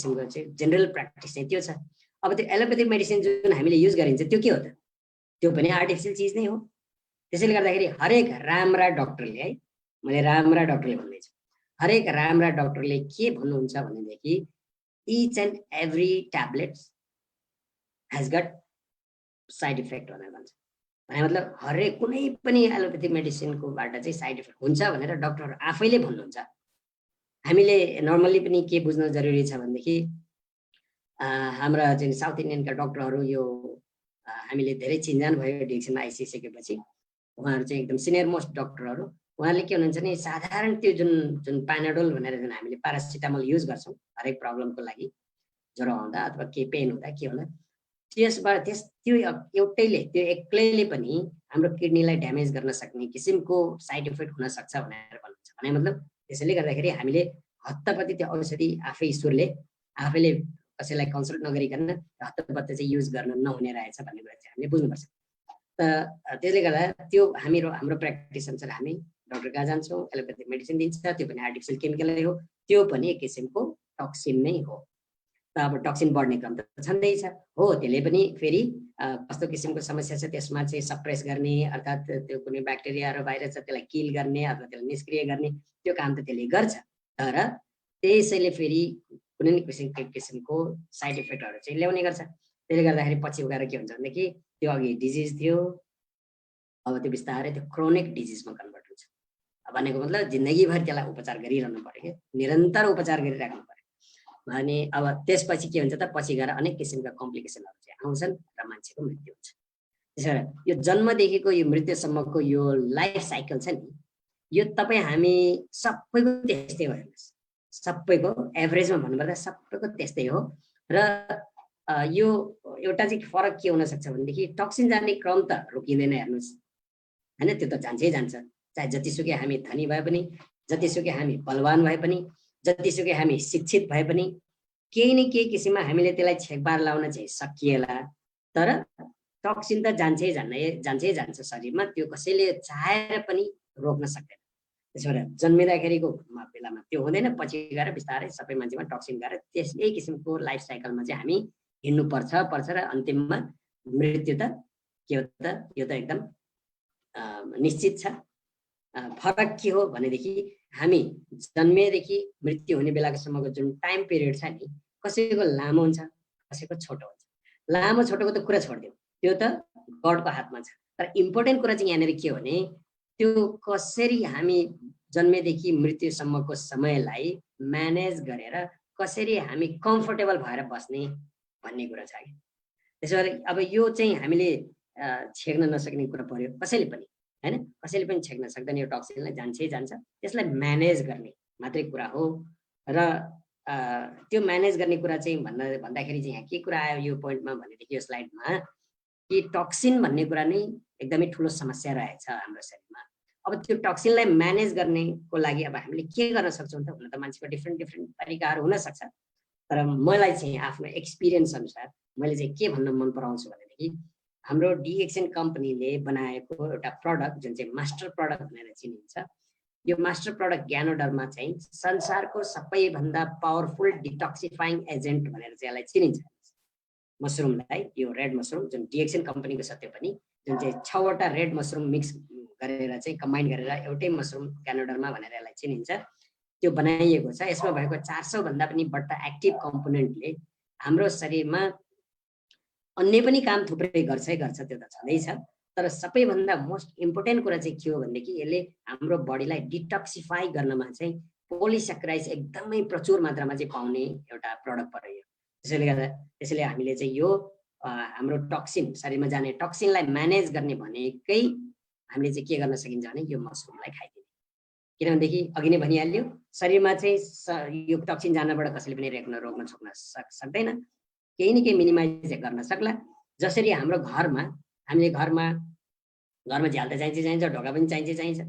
किसिमको चाहिँ general practice चाहिँ त्यो छ। अब त्यो एलोपेथिक मेडिसिन जुन हामीले युज गरिन्छ त्यो के हो त? त्यो पनि आर्टिफिसियल चिज नै हो। त्यसैले गर्दाखेरि हरेक राम्रा डक्टरले, है मैले राम्रा डक्टरले भन्दैछु, हरेक राम्रा डक्टरले के भन्नुहुन्छ भनेदेखि each and every tablet has got side effect भनेर भन्छ। भने मतलब हरेक कुनै पनि एलोपेथिक मेडिसिनको बाट चाहिँ साइड इफेक्ट हुन्छ भनेर डक्टर आफैले भन्नुहुन्छ। हामीले नर्मली पनि के बुझ्न जरुरी छ भनेदेखि हाम्रा चाहिँ साउथ इन्डियनका डक्टरहरू यो हामीले धेरै चिन्जान भयो डिएक्सनमा आइसकेपछि उहाँहरू चाहिँ एकदम सिनियर मोस्ट डक्टरहरू, उहाँले के भन्नुहुन्छ नि साधारण त्यो जुन प्यानाडोल भनेर जुन हामीले प्यारासिटामोल युज गर्छौँ हरेक प्रब्लमको लागि, ज्वरो आउँदा अथवा के पेन हुँदा के हुँदा, त्यसबाट त्यो एउटैले त्यो एक्लैले पनि हाम्रो किडनीलाई ड्यामेज गर्न सक्ने किसिमको साइड इफेक्ट हुन सक्छ भनेर भन्नुहुन्छ। भने मतलब त्यसैले गर्दाखेरि हामीले हत्तपत्ती त्यो औषधि आफै ईश्वरले आफैले कसैलाई कन्सल्ट नगरिकन हत्तपत्ती चाहिँ युज गर्न नहुने रहेछ भन्ने कुरा चाहिँ हामीले बुझ्नुपर्छ। त्यसले गर्दा त्यो हाम्रो प्र्याक्टिस अनुसार हामी डक्टर कहाँ जान्छौँ, एलोपेथिक मेडिसिन दिन्छ, त्यो पनि आर्टिफिसियल केमिकलै हो, त्यो पनि एक किसिमको टक्सिन नै हो। त अब टक्सिन बढ्ने क्रम त छँदैछ हो, त्यसले पनि फेरि कस्तो किसिमको समस्या छ त्यसमा चाहिँ सप्रेस गर्ने अर्थात् त्यो कुनै ब्याक्टेरिया र भाइरस छ त्यसलाई किल गर्ने अथवा त्यसलाई निष्क्रिय गर्ने त्यो काम त त्यसले गर्छ। तर त्यसैले फेरि कुनै किसिमको साइड इफेक्टहरू चाहिँ ल्याउने गर्छ। त्यसले गर्दाखेरि पछि गएर के हुन्छ भनेदेखि त्यो अघि डिजिज थियो, अब त्यो बिस्तारै त्यो क्रोनिक डिजिजमा कन्भर्ट हुन्छ। भनेको मतलब जिन्दगीभर त्यसलाई उपचार गरिरहनु पर्यो क्या, निरन्तर उपचार गरिराख्नु पर्यो। भने अब त्यसपछि के हुन्छ त पछि गएर अनेक किसिमका कम्प्लिकेसनहरू चाहिँ आउँछन् र मान्छेको मृत्यु हुन्छ। त्यसैले यो जन्मदेखिको यो मृत्युसम्मको यो लाइफ साइकल छ नि, यो तपाईँ हामी सबैको त्यस्तै हो हेर्नुहोस्, सबैको एभरेजमा भन्नुपर्दा सबैको त्यस्तै हो। र यो एउटा चाहिँ फरक के हुनसक्छ भनेदेखि टक्सिन जाने क्रम त रोकिँदैन हेर्नुहोस् होइन, त्यो त जान्छै जान्छ। चाहे जतिसुकै हामी धनी भए पनि, जतिसुकै हामी बलवान भए पनि, जतिसुकै हामी शिक्षित भए पनि केही न केही किसिममा हामीले त्यसलाई छेकबार लाउन चाहिँ सकिएला, तर टक्सिन त जान्छै जान्छ शरीरमा, त्यो कसैले चाहेर पनि रोक्न सक्दैन। त्यसो भएर जन्मिँदाखेरिको बेलामा त्यो हुँदैन, पछि गएर बिस्तारै सबै मान्छेमा टक्सिन गएर त्यस्तै किसिमको लाइफ साइकलमा चाहिँ हामी हिँड्नु पर्छ र अन्तिममा मृत्यु त के हो त यो त एकदम निश्चित छ। फरक के हो भनेदेखि हामी जन्मेदेखि मृत्यु हुने बेलासम्मको जुन टाइम पिरियड छ नि, कसैको लामो हुन्छ कसैको छोटो हुन्छ। लामो छोटोको त कुरा छोडिदिउँ, त्यो त गडको हातमा छ। तर इम्पोर्टेन्ट कुरा चाहिँ यहाँनिर के हो भने त्यो कसरी हामी जन्मेदेखि मृत्युसम्मको समयलाई म्यानेज गरेर कसरी हामी कम्फर्टेबल भएर बस्ने भन्ने कुरा छ कि। त्यसो भएर अब यो चाहिँ हामीले छेक्न नसक्ने कुरा पर्यो कसैले पनि हैन, कसैले पनि छेक्न सक्दैन। यो टक्सिनलाई जान्छै जान्छ, त्यसलाई म्यानेज गर्ने मात्रै कुरा हो। र त्यो म्यानेज गर्ने कुरा चाहिँ भन्दाखेरि चाहिँ यहाँ के कुरा आयो यो पोइन्टमा भनेदेखि यो स्लाइडमा कि टक्सिन भन्ने कुरा नै एकदमै ठुलो समस्या रहेछ हाम्रो शरीरमा। अब त्यो टक्सिनलाई म्यानेज गर्नेको लागि अब हामीले के गर्न सक्छौँ त? हुन त मान्छेको डिफ्रेन्ट तरिकाहरू हुनसक्छ, तर मलाई चाहिँ आफ्नो एक्सपिरियन्स अनुसार मैले चाहिँ के भन्न मन पराउँछु भनेदेखि हाम्रो डिएक्सन कम्पनीले बनाएको एउटा प्रडक्ट जुन चाहिँ मास्टर प्रडक्ट भनेर चिनिन्छ, यो मास्टर प्रडक्ट ज्ञानोडर्मा चाहिँ संसारको सबैभन्दा पावरफुल डिटक्सिफाइङ एजेन्ट भनेर चाहिँ यसलाई चिनिन्छ। मसरुमलाई, यो रेड मसरुम जुन डिएक्सन कम्पनीको छ, त्यो पनि जुन चाहिँ 6 वटा रेड मसरुम मिक्स गरेर चाहिँ कम्बाइन गरेर एउटै मसरुम ज्ञानोडर्मा भनेर यसलाई चिनिन्छ, त्यो बनाइएको छ। यसमा भएको 400 भन्दा पनि बढ्ता एक्टिभ कम्पोनेन्टले हाम्रो शरीरमा अन्य पनि काम थुप्रै गर्छ, त्यो त छँदैछ। तर सबैभन्दा मोस्ट इम्पोर्टेन्ट कुरा चाहिँ के हो भनेदेखि यसले हाम्रो बडीलाई डिटक्सिफाई गर्नमा चाहिँ पोलिस्याक्राइड्स एकदमै प्रचुर मात्रामा चाहिँ पाउने एउटा प्रडक्ट पर्यो। त्यसैले हामीले चाहिँ यो हाम्रो टक्सिन शरीरमा जाने टक्सिनलाई म्यानेज गर्ने भनेकै हामीले चाहिँ के गर्न सकिन्छ भने यो मसरुमलाई खाइदिने। किनभनेदेखि अघि नै भनिहाल्यो, शरीरमा चाहिँ यो टक्सिन जानबाट कसैले पनि रोक्न छोड्न सक्दैन, केही न केही मिनिमाइज गर्न सक्ला। जसरी हाम्रो हामीले घरमा झ्याल त चाहिन्छ, ढोका पनि चाहिन्छ।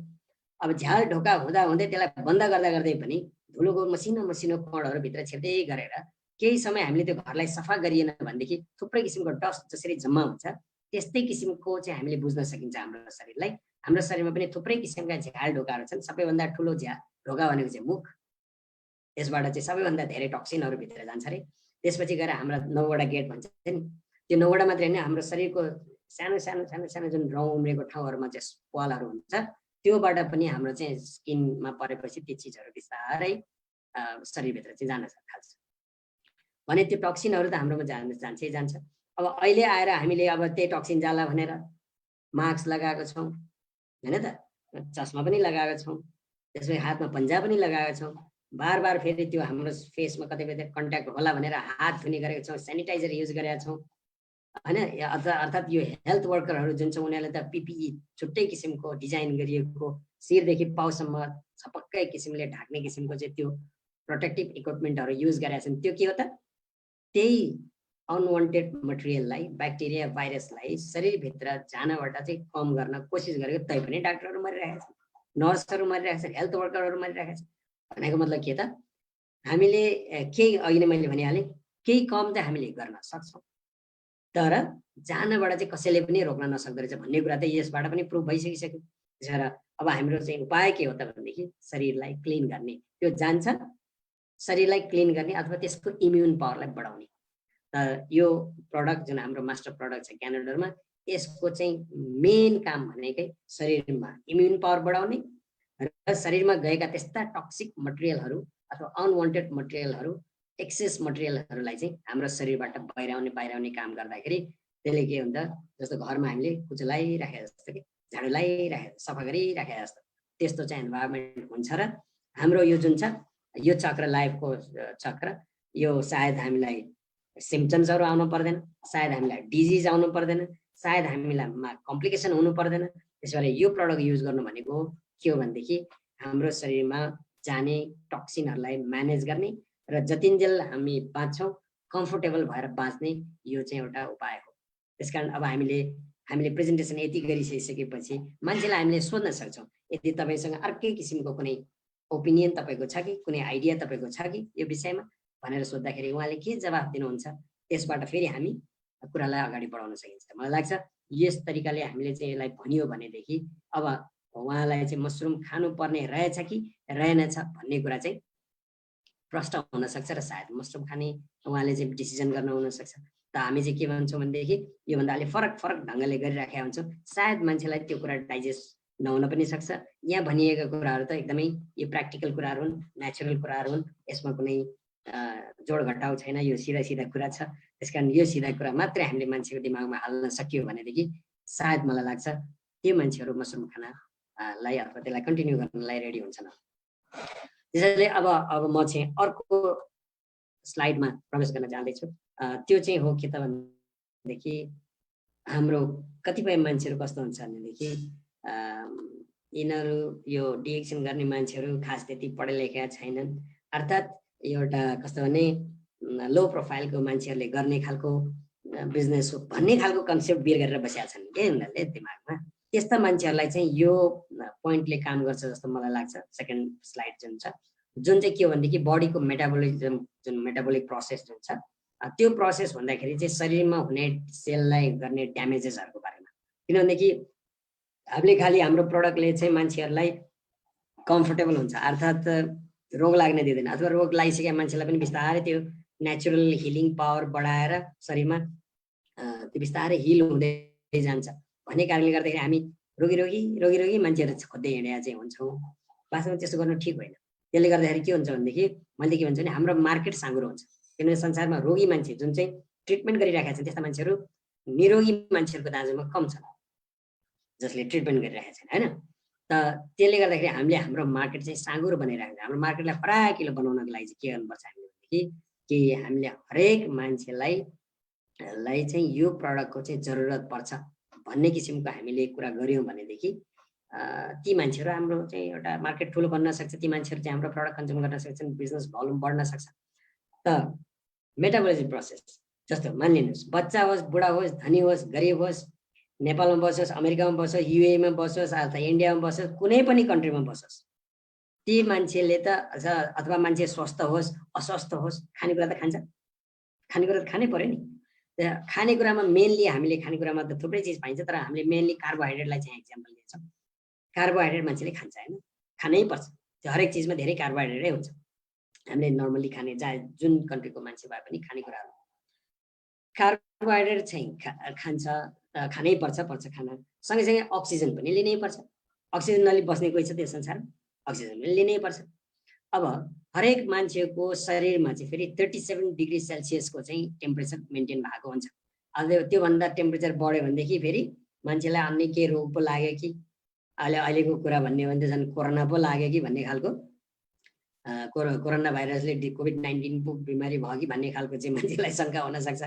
अब झ्याल ढोका हुँदै त्यसलाई बन्द गर्दै पनि धुलोको मसिनो कणहरू भित्र छिर्दै गरेर केही समय हामीले त्यो घरलाई सफा गरिएन भनेदेखि थुप्रै किसिमको डस्ट जसरी जम्मा हुन्छ, त्यस्तै किसिमको चाहिँ हामीले बुझ्न सकिन्छ हाम्रो शरीरलाई। हाम्रो शरीरमा पनि थुप्रै किसिमका झ्याल ढोकाहरू छन्। सबैभन्दा ठुलो ढोका भनेको चाहिँ मुख, त्यसबाट चाहिँ सबैभन्दा धेरै टक्सिनहरू भित्र जान्छ अरे। त्यसपछि गएर हाम्रा 9वटा गेट भन्छ नि, त्यो 9वटा मात्रै होइन, हाम्रो शरीरको सानो सानो सानो सानो जुन रौँ उम्रेको ठाउँहरूमा चाहिँ प्वालहरू हुन्छ, त्योबाट पनि हाम्रो चाहिँ स्किनमा परेपछि त्यो चिजहरू बिस्तारै शरीरभित्र चाहिँ जान थाल्छ। भने त्यो टक्सिनहरू त हाम्रोमा जान्छै जान्छ। अब अहिले आएर हामीले अब त्यही टक्सिन जाला भनेर मास्क लगाएको छौँ होइन त, चस्मा पनि लगाएको छौँ, त्यसपछि हातमा पन्जा पनि लगाएको छौँ, बार बार फेरि त्यो हाम्रो फेसमा कतै कन्ट्याक्ट होला भनेर हात धुने गरेको छौँ, सेनिटाइजर युज गरेका छौँ होइन। अर्थात् यो हेल्थ वर्करहरू जुन छ उनीहरूले त पिपिई छुट्टै किसिमको डिजाइन गरिएको शिरदेखि पाउसम्म छपक्कै किसिमले ढाक्ने किसिमको चाहिँ त्यो प्रोटेक्टिभ इक्विपमेन्टहरू युज गरेका छन्। त्यो के हो त, त्यही अनवान्टेड मटेरियललाई, ब्याक्टेरिया भाइरसलाई शरीरभित्र जानबाट चाहिँ कम गर्न कोसिस गरेको, तैपनि डाक्टरहरू मरिरहेका छन्, नर्सहरू मरिरहेका छन्, हेल्थ वर्करहरू मरिरहेका छन्। भनेको मतलब के त, हामीले केही अघि नै मैले भनिहालेँ, केही कम चाहिँ हामीले गर्न सक्छौँ, तर जानबाट चाहिँ कसैले पनि रोक्न नसक्दो रहेछ भन्ने कुरा त यसबाट पनि प्रुभ भइसकिसक्यो। त्यसो भएर अब हाम्रो चाहिँ उपाय के हो त भनेदेखि शरीरलाई क्लिन गर्ने, त्यो जान्छ शरीरलाई क्लिन गर्ने अथवा त्यसको इम्युन पावरलाई बढाउने। यो प्रडक्ट जुन हाम्रो मास्टर प्रडक्ट छ क्यानाडरमा, यसको चाहिँ मेन काम भनेकै शरीरमा इम्युन पावर बढाउने र शरीरमा गएका त्यस्ता टक्सिक मटेरियलहरू अथवा अनवान्टेड मटेरियलहरू, एक्सेस मटेरियलहरूलाई चाहिँ हाम्रो शरीरबाट बाहिराउने काम गर्दाखेरि त्यसले के हुन्छ, जस्तो घरमा हामीले कुचलाइराखे जस्तो कि झाडु लगाइराखे सफा गरिराखे जस्तो त्यस्तो चाहिँ इन्भाइरोमेन्ट हुन्छ। र हाम्रो यो जुन छ यो चक्र, लाइफको चक्र, यो सायद हामीलाई सिम्पटम्सहरू आउनु पर्दैन, सायद हामीलाई डिजिज आउनु पर्दैन, सायद हामीलाई कम्प्लिकेसन हुनु पर्दैन। त्यसो भएर यो प्रडक्ट युज गर्नु भनेको के हो भनेदेखि हाम्रो शरीरमा जाने टक्सिनहरूलाई म्यानेज गर्ने र जतिन्जेल हामी बाँच्छौँ कम्फोर्टेबल भएर बाँच्ने यो चाहिँ एउटा उपाय हो। त्यसकारण अब हामीले प्रेजेन्टेसन यति गरिसकेपछि मान्छेलाई हामीले सोध्न सक्छौँ, यदि तपाईँसँग अर्कै किसिमको कुनै ओपिनियन तपाईँको छ कि, कुनै आइडिया तपाईँको छ कि यो विषयमा भनेर सोद्धाखेरि उहाँले के जवाफ दिनुहुन्छ, त्यसबाट फेरि हामी कुरालाई अगाडि बढाउन सकिन्छ। मलाई लाग्छ यस तरिकाले हामीले चाहिँ यसलाई भनियो भनेदेखि अब उहाँलाई चाहिँ मसरुम खानुपर्ने रहेछ कि रहेनछ भन्ने कुरा चाहिँ प्रश्न हुनसक्छ र सायद मसरुम खाने उहाँले चाहिँ डिसिजन गर्न हुनसक्छ। त हामी चाहिँ के भन्छौँ भनेदेखि योभन्दा अलि फरक ढङ्गले गरिराखेका हुन्छौँ, सायद मान्छेलाई त्यो कुरा डाइजेस्ट नहुन पनि सक्छ। यहाँ भनिएका कुराहरू त एकदमै यो प्र्याक्टिकल कुराहरू हुन्, नेचुरल कुराहरू हुन्, यसमा कुनै जोड घटाउ छैन, यो सिधा सिधा कुरा छ। त्यसकारण यो सिधा कुरा मात्रै हामीले मान्छेको दिमागमा हाल्न सकियो भनेदेखि सायद मलाई लाग्छ त्यो मान्छेहरू मसरुम खानालाई अथवा त्यसलाई कन्टिन्यू गर्नलाई रेडी हुन्छन्। त्यसैले अब म चाहिँ अर्को स्लाइडमा प्रवेश गर्न जाँदैछु। त्यो चाहिँ हो के त भनेदेखि हाम्रो कतिपय मान्छेहरू कस्तो हुन्छ भनेदेखि यिनीहरू यो डिएक्सन गर्ने मान्छेहरू खास त्यति पढे लेखेका छैनन्, अर्थात् एउटा कस्तो भने लो प्रोफाइलको मान्छेहरूले गर्ने खालको बिजनेस हो भन्ने खालको कन्सेप्ट बिर गरेर बसेका छन् के उनीहरूले दिमागमा। त्यस्ता मान्छेहरूलाई चाहिँ यो पोइन्टले काम गर्छ जस्तो मलाई लाग्छ। सेकेन्ड स्लाइड जुन छ, जुन चाहिँ के हो भनेदेखि बडीको मेटाबोलिजम, जुन मेटाबोलिक प्रोसेस जुन छ, त्यो प्रोसेस भन्दाखेरि चाहिँ शरीरमा हुने सेललाई गर्ने ड्यामेजेसहरूको बारेमा। किनभनेदेखि हामीले खालि हाम्रो प्रडक्टले चाहिँ मान्छेहरूलाई कम्फोर्टेबल हुन्छ, अर्थात् रोग लाग्न दिँदैन, अथवा रोग लागिसकेका मान्छेलाई पनि बिस्तारै त्यो नेचुरल हिलिङ पावर बढाएर शरीरमा त्यो बिस्तारै हिल हुँदै जान्छ भन्ने कारणले गर्दाखेरि हामी रोगी मान्छेहरू खोज्दै हिँडेका चाहिँ हुन्छौँ। वास्तवमा त्यस्तो गर्नु ठिक होइन। त्यसले गर्दाखेरि के हुन्छ भनेदेखि मैले के भन्छु भने हाम्रो मार्केट साँगुरो हुन्छ, किनभने संसारमा रोगी मान्छे जुन चाहिँ ट्रिटमेन्ट गरिरहेका छन् त्यस्ता मान्छेहरू निरोगी मान्छेहरूको दाजुमा कम छन् जसले ट्रिटमेन्ट गरिरहेका छन् होइन। त त्यसले गर्दाखेरि हामीले हाम्रो मार्केट चाहिँ साँगुरो बनाइरहेको छ। हाम्रो मार्केटलाई फराकिलो बनाउनको लागि चाहिँ के गर्नुपर्छ हामीले भनेदेखि कि हामीले हरेक मान्छेलाई चाहिँ यो प्रडक्टको चाहिँ जरुरत पर्छ भन्ने किसिमको हामीले कुरा गऱ्यौँ भनेदेखि ती मान्छेहरू हाम्रो चाहिँ एउटा मार्केट ठुलो बन्न सक्छ, ती मान्छेहरू चाहिँ हाम्रो प्रडक्ट कन्ज्युम गर्न सक्छन्, बिजनेस भोल्युम बढ्न सक्छ। त मेटाबोलिजम प्रोसेस जस्तो मानिलिनुहोस् बच्चा होस्, बुढा होस्, धनी होस्, गरिब होस्, नेपालमा बसोस्, अमेरिकामा बसोस्, युएमा बसोस्, अथवा इन्डियामा बसोस्, कुनै पनि कन्ट्रीमा बसोस्, ती मान्छेले त अथवा मान्छे स्वस्थ होस् अस्वस्थ होस् खानेकुरा त खान्छ, खानेकुरा त खानै पर्यो नि। खानेकुरामा मेनली हामीले खानेकुरामा त थुप्रै चिज पाइन्छ, तर हामीले मेनली कार्बोहाइड्रेटलाई चाहिँ एक्जाम्पल दिन्छौँ। कार्बोहाइड्रेट मान्छेले खान्छ होइन, खानै पर्छ, त्यो हरेक चिजमा धेरै कार्बोहाइड्रेटै हुन्छ। हामीले नर्मली खाने जुन कन्ट्रीको मान्छे भए पनि खानेकुराहरू कार्बोहाइड्रेट चाहिँ खान्छ, खानै पर्छ खाना। सँगैसँगै अक्सिजन पनि लिनै पर्छ। अक्सिजन नलि बस्ने कोही छ त्यो संसारमा? अक्सिजन पनि लिनै पर्छ। अब हरेक मान्छेको शरीरमा चाहिँ फेरि 37 डिग्री सेल्सियसको चाहिँ टेम्परेचर मेन्टेन भएको हुन्छ। अझ त्योभन्दा टेम्परेचर बढ्यो भनेदेखि फेरि मान्छेलाई अन्य के रोग पो लाग्यो कि, अहिलेको कुरा भन्ने भने झन् कोरोना पो लाग्यो कि भन्ने खालको, कोरोना भाइरसले कोभिड-19 पो बिमारी भयो कि भन्ने खालको चाहिँ मान्छेलाई शङ्का हुनसक्छ।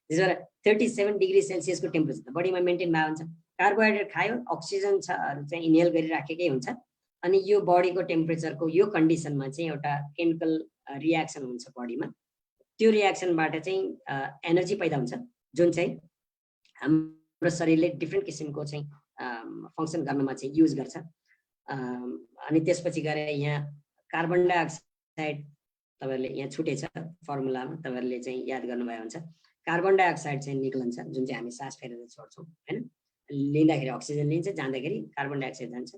त्यसो भएर 37 डिग्री सेल्सियसको टेम्परेचर बडीमा मेन्टेन भएको हुन्छ। कार्बोहाइड्रेट खायो, अक्सिजन चाहिँ इनहेल गरिराखेकै हुन्छ। अनि यो बडीको टेम्परेचरको यो कन्डिसनमा चाहिँ एउटा केमिकल रियाक्सन हुन्छ बडीमा। त्यो रियाक्सनबाट चाहिँ एनर्जी पैदा हुन्छ, जुन चाहिँ हाम्रो शरीरले डिफ्रेन्ट किसिमको चाहिँ फङ्सन गर्नमा चाहिँ युज गर्छ। अनि त्यसपछि गएर यहाँ कार्बन डाइअक्साइड तपाईँहरूले यहाँ छुटेछ फर्मुलामा, तपाईँहरूले चाहिँ याद गर्नुभयो हुन्छ। कार्बन डाइअक्साइड चाहिँ निक्लन्छ, जुन चाहिँ हामी सास फेरेर छोड्छौँ होइन। लिँदाखेरि अक्सिजन लिन्छ, जाँदाखेरि कार्बन डाइअक्साइड जान्छ।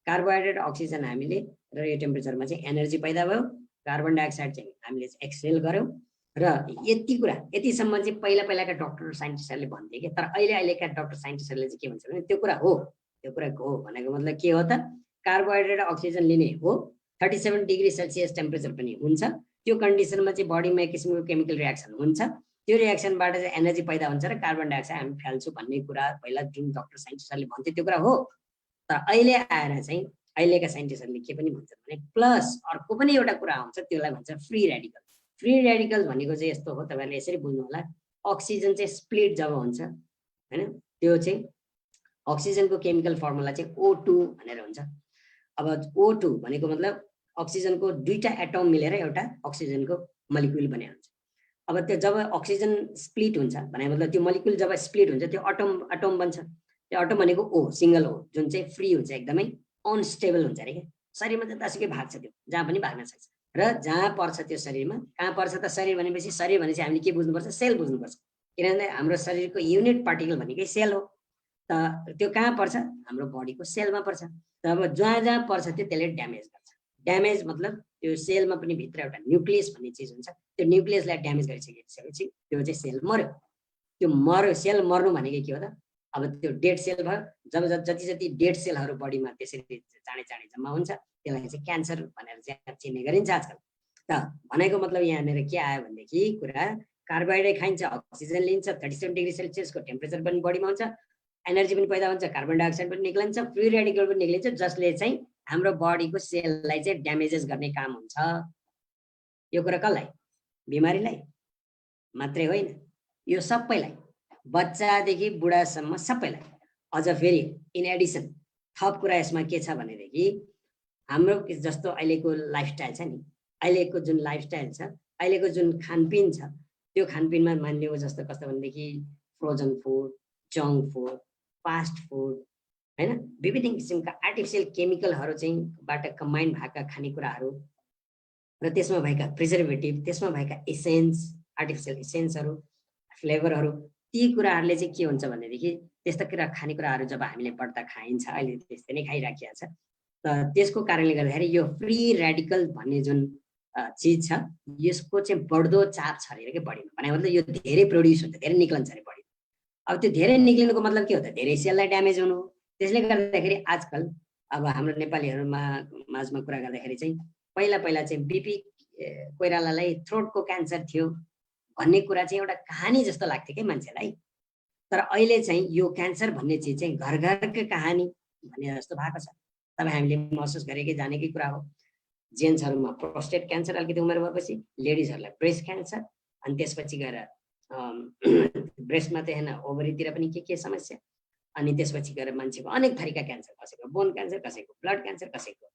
कार्बोहाइड्रेट अक्सिजन हामीले र यो टेम्परेचरमा चाहिँ एनर्जी पैदा भयो। कार्बन डाइअक्साइड चाहिँ हामीले एक्सहेल गऱ्यौँ। र यतिसम्म चाहिँ पहिलाका डक्टर साइन्टिस्टहरूले भन्थे कि, तर अहिलेका डक्टर साइन्टिस्टहरूले चाहिँ के भन्छ भने त्यो कुरा हो भनेको मतलब के हो त, कार्बोहाइड्रेट अक्सिजन लिने हो, 37 डिग्री सेल्सियस टेम्परेचर पनि हुन्छ। त्यो कन्डिसनमा चाहिँ बडीमा एक किसिमको केमिकल रियाक्सन हुन्छ। त्यो रियाक्सनबाट चाहिँ एनर्जी पैदा हुन्छ र कार्बन डाइअक्साइड हामी फाल्छौँ भन्ने कुरा पहिला जुन डक्टर साइन्टिस्टहरूले भन्थे त्यो कुरा हो। तर अहिले आएर चाहिँ अहिलेका साइन्टिस्टहरूले के पनि भन्छन् भने प्लस अर्को पनि एउटा कुरा आउँछ, त्यसलाई भन्छ फ्री रेडिकल। फ्री रेडिकल भनेको चाहिँ यस्तो हो, तपाईँहरूले यसरी बुझ्नु होला। अक्सिजन चाहिँ स्प्लिट जब हुन्छ होइन, त्यो चाहिँ अक्सिजनको केमिकल फर्मुला चाहिँ O2 भनेर हुन्छ। अब O2 भनेको मतलब अक्सिजनको दुईटा एटम मिलेर एउटा अक्सिजनको मलिक्युल बने हुन्छ। अब त्यो जब अक्सिजन स्प्लिट हुन्छ भने मतलब त्यो मलिक्युल जब स्प्लिट हुन्छ त्यो अटम बन्छ। त्यो अटम भनेको O, सिङ्गल O, जुन चाहिँ फ्री हुन्छ, एकदमै अनस्टेबल हुन्छ अरे क्या। शरीरमा चाहिँ जसुकै भाग्छ, त्यो जहाँ पनि भाग्न सक्छ। र जहाँ पर्छ त्यो शरीरमा, कहाँ पर्छ त शरीर भनेपछि, शरीर भनेपछि हामीले के बुझ्नुपर्छ, सेल बुझ्नुपर्छ। किनभने हाम्रो शरीरको युनिट पार्टिकल भनेकै सेल हो। त त्यो कहाँ पर्छ, हाम्रो बडीको सेलमा पर्छ। तब जहाँ पर्छ त्यो त्यसले ड्यामेज गर्छ। ड्यामेज मतलब त्यो सेलमा पनि भित्र एउटा न्युक्लियस भन्ने चिज हुन्छ, त्यो न्युक्लियसलाई ड्यामेज गरिसकेपछि त्यो चाहिँ सेल मर्यो। त्यो मर्यो, सेल मर्नु भनेको के हो त, अब त्यो डेड सेल भयो। जब जति डेड सेलहरू बडीमा त्यसरी चाँडै जम्मा हुन्छ त्यसलाई चाहिँ क्यान्सर भनेर चाहिँ चिन्ने गरिन्छ आजकल। त भनेको मतलब यहाँनिर के आयो भनेदेखि कुरा, कार्बोहाइड्रेट खाइन्छ, अक्सिजन लिन्छ, 37 डिग्री सेल्सियसको टेम्परेचर पनि बडीमा हुन्छ, एनर्जी पनि पैदा हुन्छ, कार्बन डाइअक्साइड पनि निक्लिन्छ, फ्री रेडिकल पनि निक्लिन्छ, जसले चाहिँ हाम्रो बडीको सेललाई चाहिँ ड्यामेजेस गर्ने काम हुन्छ। यो कुरा कसलाई, बिमारीलाई मात्रै होइन, यो सबैलाई, बच्चादेखि बुढासम्म सबैलाई। अझ फेरि इन एडिसन थप कुरा यसमा के छ भनेदेखि, हाम्रो जस्तो अहिलेको लाइफस्टाइल छ नि, अहिलेको जुन लाइफस्टाइल छ, अहिलेको जुन खानपिन छ, त्यो खानपिनमा मानिलिएको जस्तो कस्तो भनेदेखि frozen food, junk food, fast food होइन, विभिन्न किसिमका आर्टिफिसियल केमिकलहरू चाहिँ बाट कम्बाइन भएका खानेकुराहरू र त्यसमा भएका प्रिजर्भेटिभ, त्यसमा भएका एसेन्स, आर्टिफिसियल एसेन्सहरू, फ्लेभरहरू, ती कुराहरूले चाहिँ के हुन्छ भनेदेखि त्यस्ता खानेकुराहरू जब हामीले बढ्दा खाइन्छ, अहिले त्यस्तै नै खाइराखिया छ। त त्यसको कारणले गर्दाखेरि यो फ्री रेडिकल भन्ने जुन चिज छ, यसको चाहिँ बढ्दो चाप छ अरे के बडीमा। भने मतलब यो धेरै प्रोड्युस हुन्छ, धेरै निक्लन्छ अरे बडी। अब त्यो धेरै निक्लिनुको मतलब के हो त, धेरै सेललाई ड्यामेज हुनु हो। त्यसले गर्दाखेरि आजकल अब हाम्रो नेपालीहरूमा माझमा कुरा गर्दाखेरि चाहिँ पहिला चाहिँ बिपी कोइरालालाई थ्रोटको क्यान्सर थियो भन्ने कुरा चाहिँ एउटा कहानी जस्तो लाग्थ्यो कि मान्छेलाई। तर अहिले चाहिँ यो क्यान्सर भन्ने चिज चाहिँ घर घरकै कहानी भन्ने जस्तो भएको छ। तपाईँ हामीले महसुस गरेकै जानेकै कुरा हो। जेन्ट्सहरूमा प्रोस्टेट क्यान्सर अलिकति उमेर भएपछि, लेडिजहरूलाई ब्रेस्ट क्यान्सर, अनि त्यसपछि गएर ब्रेस्ट मात्रै होइन ओभरीतिर पनि के समस्या, अनि त्यसपछि गएर मान्छेको अनेक थरीका क्यान्सर, कसैको बोन क्यान्सर, कसैको ब्लड क्यान्सर, कसैको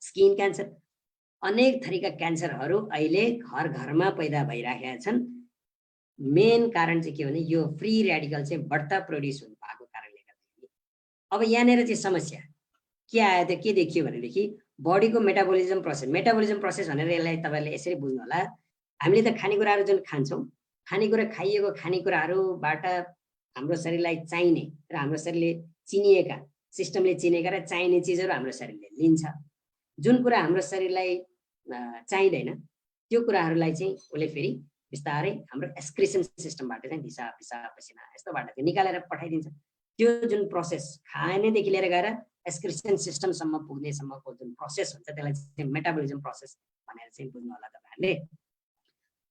स्किन क्यान्सर, अनेक थरीका क्यान्सरहरू अहिले घर घरमा पैदा भइराखेका छन्। मेन कारण चाहिँ के भने यो फ्री रेडिकल चाहिँ बढ्ता प्रोड्युस हुनु भएको कारणले गर्दाखेरि। अब यहाँनिर चाहिँ समस्या के आयो त, के देखियो भनेदेखि बडीको मेटाबोलिजम प्रोसेस भनेर यसलाई तपाईँहरूले यसरी बुझ्नु होला। हामीले त खानेकुराहरू जुन खान्छौँ, खानेकुरा खाइएको खानेकुराहरूबाट हाम्रो शरीरलाई चाहिने र हाम्रो शरीरले चिनिएका, सिस्टमले चिनेका र चाहिने चिजहरू हाम्रो शरीरले लिन्छ। जुन कुरा हाम्रो शरीरलाई चाहिँदैन त्यो कुराहरूलाई चाहिँ उसले फेरि बिस्तारै हाम्रो एक्सक्रिसन सिस्टमबाट चाहिँ दिसा पिसाब पसिना यस्तोबाट चाहिँ निकालेर पठाइदिन्छ। त्यो जुन प्रोसेस खानेदेखि लिएर गएर एक्सक्रिसन सिस्टमसम्म पुग्नेसम्मको जुन प्रोसेस हुन्छ त्यसलाई चाहिँ मेटाबोलिजम प्रोसेस भनेर चाहिँ बुझ्नु होला तपाईँहरूले।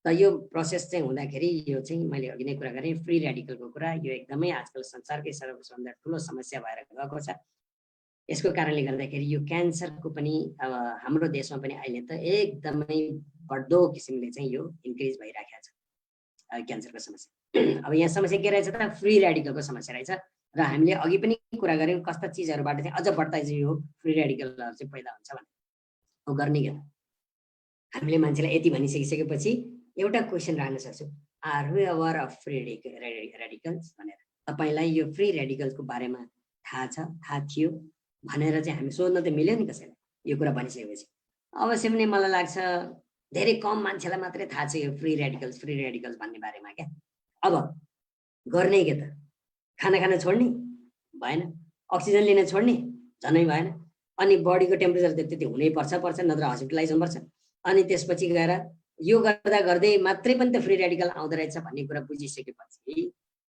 त यो प्रोसेस चाहिँ हुँदाखेरि यो चाहिँ मैले अघि नै कुरा गरेँ फ्री रेडिकलको कुरा, यो एकदमै आजकल संसारकै सबभन्दा ठुलो समस्या भएर गएको छ। यसको कारणले गर्दाखेरि यो क्यान्सरको पनि अब हाम्रो देशमा पनि अहिले त एकदमै बढ्दो किसिमले चाहिँ यो इन्क्रिज भइराखेको छ क्यान्सरको समस्या। अब यहाँ समस्या के रहेछ त फ्री रेडिकलको समस्या रहेछ र हामीले अघि पनि कुरा गऱ्यौँ कस्ता चिजहरूबाट चाहिँ अझ बढ्ता चाहिँ यो फ्री रेडिकलहरू चाहिँ पैदा हुन्छ भने हो गर्ने के हामीले मान्छेलाई यति भनिसकिसकेपछि एउटा क्वेसन राख्न सक्छु, are we aware of free radicals भनेर। तपाईँलाई यो फ्री रेडिकल्सको बारेमा थाहा छ, थाहा थियो भनेर चाहिँ हामी सोध्न त मिल्यो नि कसैलाई यो कुरा भनिसकेपछि। अवश्य पनि मलाई लाग्छ धेरै कम मान्छेलाई मात्रै थाहा छ यो फ्री रेडिकल्स भन्ने बारेमा क्या। अब गर्ने के त, खाना छोड्ने भएन, अक्सिजन लिन छोड्ने झनै भएन, अनि बडीको टेम्परेचर त्यति हुनै पर्छ नत्र हस्पिटलाइज हुनुपर्छ। अनि त्यसपछि गएर यो गर्दै मात्रै पनि त फ्री रेडिकल आउँदो रहेछ भन्ने कुरा बुझिसकेपछि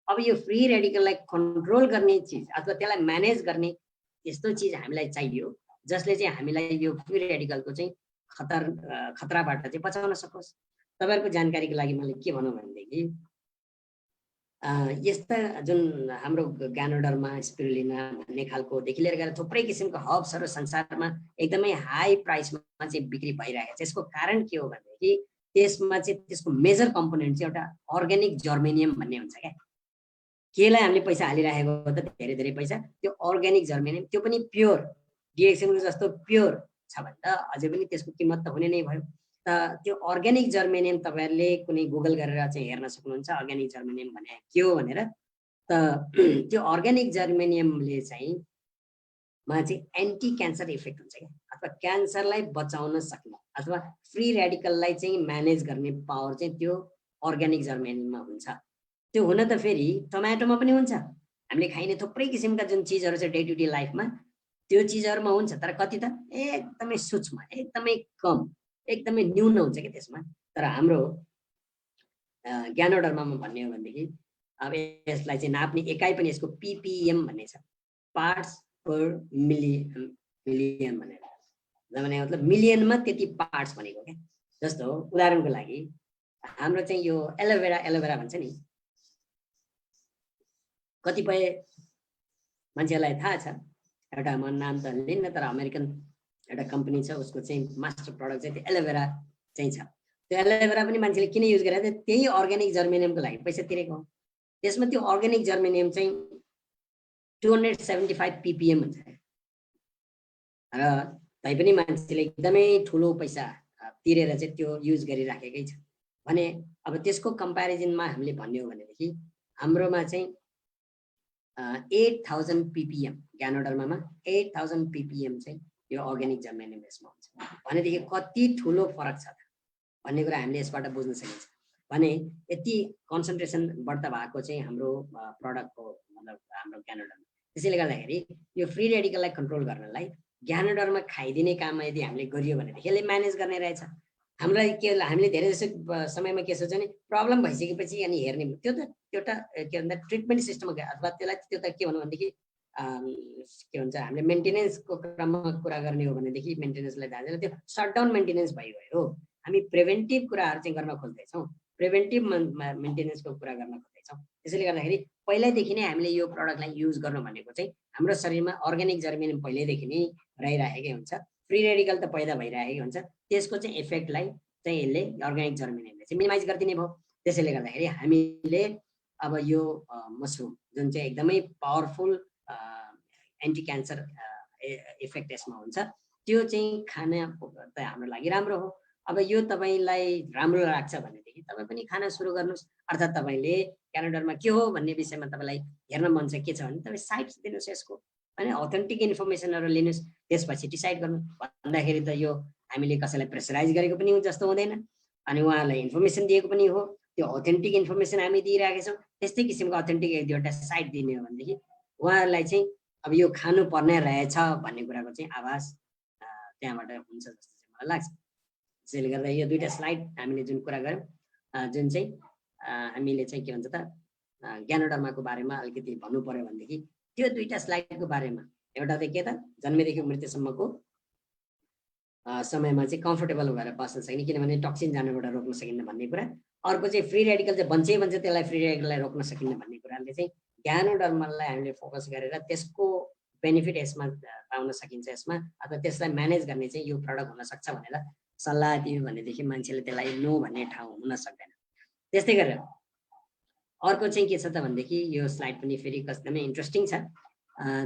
अब यो फ्री रेडिकललाई कन्ट्रोल गर्ने चिज अथवा त्यसलाई म्यानेज गर्ने यस्तो चिज हामीलाई चाहियो जसले चाहिँ हामीलाई यो फ्री रेडिकलको चाहिँ खतराबाट चाहिँ बचाउन सकोस्। तपाईँहरूको जानकारीको लागि मैले के भनौँ भनेदेखि यस्ता जुन हाम्रो ग्यानोडर्मा स्पिरुलिना भन्ने खालकोदेखि लिएर गएर थुप्रै किसिमको हर्ब्सहरू संसारमा एकदमै हाई प्राइसमा चाहिँ बिक्री भइरहेको छ। यसको कारण के हो भनेदेखि त्यसमा चाहिँ त्यसको मेजर कम्पोनेन्ट चाहिँ एउटा अर्ग्यानिक जर्मेनियम भन्ने हुन्छ क्या। केलाई हामीले पैसा हालिराखेको हो त धेरै पैसा, त्यो अर्ग्यानिक जर्मेनियम, त्यो पनि प्योर डिएक्सएमको जस्तो प्योर छ भने त अझै पनि त्यसको किम्मत त हुने नै भयो। त त्यो अर्ग्यानिक जर्मेनियम तपाईँहरूले कुनै गुगल गरेर चाहिँ हेर्न सक्नुहुन्छ अर्ग्यानिक जर्मेनियम भने के हो भनेर। त त्यो अर्ग्यानिक जर्मेनियमले चाहिँ एन्टी क्यान्सर इफेक्ट हुन्छ क्या, अथवा क्यान्सरलाई बचाउन सक्ने अथवा फ्री रेडिकललाई चाहिँ म्यानेज गर्ने पावर चाहिँ त्यो अर्ग्यानिक जर्मेनियममा हुन्छ। त्यो हुन त फेरि टमाटोमा पनि हुन्छ, हामीले खाइने थुप्रै किसिमका जुन चिजहरू छ डे टु डे लाइफमा त्यो चिजहरूमा हुन्छ, तर कति त एकदमै सूक्ष्म, एकदमै कम, एकदमै न्यून हुन्छ कि त्यसमा। तर हाम्रो ग्यानोडर्मामा भन्ने हो भनेदेखि अब यसलाई चाहिँ नाप्ने एकाइ पनि यसको पिपिएम भन्ने छ, पार्ट्स पर मिलियन भनेर, जमाने मतलब मिलियनमा त्यति पार्ट्स भनेको क्या। जस्तो उदाहरणको लागि हाम्रो चाहिँ यो एलोभेरा भन्छ नि, कतिपय मान्छेलाई थाहा छ, एउटा म नाम त लिन्न तर अमेरिकन एउटा कम्पनी छ उसको चाहिँ मास्टर प्रडक्ट चाहिँ त्यो एलोभेरा चाहिँ छ। त्यो एलोभेरा पनि मान्छेले किन युज गरेर त्यही अर्ग्यानिक जर्मेनियमको लागि पैसा तिरेको हो। त्यसमा त्यो अर्ग्यानिक जर्मेनियम चाहिँ 275 ppm हुन्छ र तैपनि मान्छेले एकदमै ठुलो पैसा तिरेर चाहिँ त्यो युज गरिराखेकै छ भने अब त्यसको कम्प्यारिजनमा हामीले भन्ने हो भनेदेखि हाम्रोमा चाहिँ 8000 ppm ग्यानोडर्मामा 8000 ppm चाहिँ यो अर्ग्यानिक जर्मेनियम यसमा हुन्छ भनेदेखि कति ठुलो फरक छ भन्ने कुरा हामीले यसबाट बुझ्न सकिन्छ। भने यति कन्सन्ट्रेसन बढ्ता भएको चाहिँ हाम्रो प्रडक्टको मतलब हाम्रो ग्यानोडर्मा। त्यसैले गर्दाखेरि यो फ्री रेडिकललाई कन्ट्रोल गर्नलाई ग्यानोडर्मा खाइदिने काम यदि हामीले गरियो भनेदेखि यसले म्यानेज गर्ने रहेछ। हामीलाई के हामीले धेरै जसो समयमा के सोच्छ भने प्रब्लम भइसकेपछि अनि हेर्ने त्यो त एउटा के भन्छ ट्रिटमेन्ट सिस्टम अथवा त्यसलाई त्यो त के भन्नु भनेदेखि के भन्छ हामीले मेन्टेनेन्सको क्रममा कुरा गर्ने हो भनेदेखि मेन्टेनेन्सलाई जाँदैन, त्यो सटडाउन मेन्टेनेन्स भइगयो। हामी प्रिभेन्टिभ कुराहरू चाहिँ गर्न खोज्दैछौँ, प्रिभेन्टिभ मेन्टेनेन्सको कुरा गर्न खोज्दैछौँ। त्यसैले गर्दाखेरि पहिल्यैदेखि नै हामीले यो प्रडक्टलाई युज गर्नु भनेको चाहिँ हाम्रो शरीरमा अर्ग्यानिक जर्मेनियम पहिल्यैदेखि नै रहिराखेकै हुन्छ, फ्री रेडिकल त पैदा भइरहेकै हुन्छ, त्यसको चाहिँ इफेक्टलाई चाहिँ यसले अर्ग्यानिक जर्मेनियमले चाहिँ मिनिमाइज गरिदिने भयो। त्यसैले गर्दाखेरि हामीले अब यो मसरुम जुन चाहिँ एकदमै पावरफुल एन्टी क्यान्सर इफेक्ट यसमा हुन्छ त्यो चाहिँ खाना त हाम्रो लागि राम्रो हो। अब यो तपाईँलाई राम्रो लाग्छ भनेदेखि तपाईँ पनि खाना सुरु गर्नुहोस्। अर्थात् तपाईँले ग्यानोडर्मा के हो भन्ने विषयमा तपाईँलाई हेर्न मन छ के छ भने तपाईँ साइट्स दिनुहोस् यसको, होइन अथेन्टिक इन्फर्मेसनहरू लिनुहोस्, त्यसपछि डिसाइड गर्नु। भन्दाखेरि त यो हामीले कसैलाई प्रेसराइज गरेको पनि जस्तो हुँदैन अनि उहाँहरूलाई इन्फर्मेसन दिएको पनि हो, त्यो अथेन्टिक इन्फर्मेसन हामी दिइरहेका छौँ। त्यस्तै किसिमको अथेन्टिक एक दुईवटा साइट दिने हो भनेदेखि उहाँहरूलाई चाहिँ अब यो खानु पर्ने रहेछ भन्ने कुराको चाहिँ आभास त्यहाँबाट हुन्छ जस्तो चाहिँ मलाई लाग्छ। त्यसैले गर्दा यो दुईटा स्लाइड हामीले जुन कुरा गऱ्यौँ जुन चाहिँ हामीले चाहिँ के भन्छ त ज्ञानोडर्माको बारेमा अलिकति भन्नु पर्यो भनेदेखि त्यो दुईटा स्लाइडको बारेमा एउटा चाहिँ के त जन्मेदेखि मृत्युसम्मको समयमा चाहिँ कम्फर्टेबल भएर बस्न सकिने किनभने टक्सिन जानबाट रोक्न सकिन्न भन्ने कुरा अर्को चाहिँ फ्री रेडिकल चाहिँ बन्छ त्यसलाई फ्री रेडिकललाई रोक्न सकिन्न भन्ने कुराले चाहिँ ज्ञानोडर्मालाई हामीले फोकस गरेर त्यसको बेनिफिट यसमा पाउन सकिन्छ यसमा अथवा त्यसलाई म्यानेज गर्ने चाहिँ यो प्रडक्ट हुन सक्छ भनेर सल्लाह दियो भनेदेखि मान्छेले त्यसलाई नो भन्ने ठाउँ हुन सक्दैन। त्यस्तै गरेर अर्को चाहिँ के छ त भनेदेखि यो स्लाइड पनि फेरि एकदमै इन्ट्रेस्टिङ छ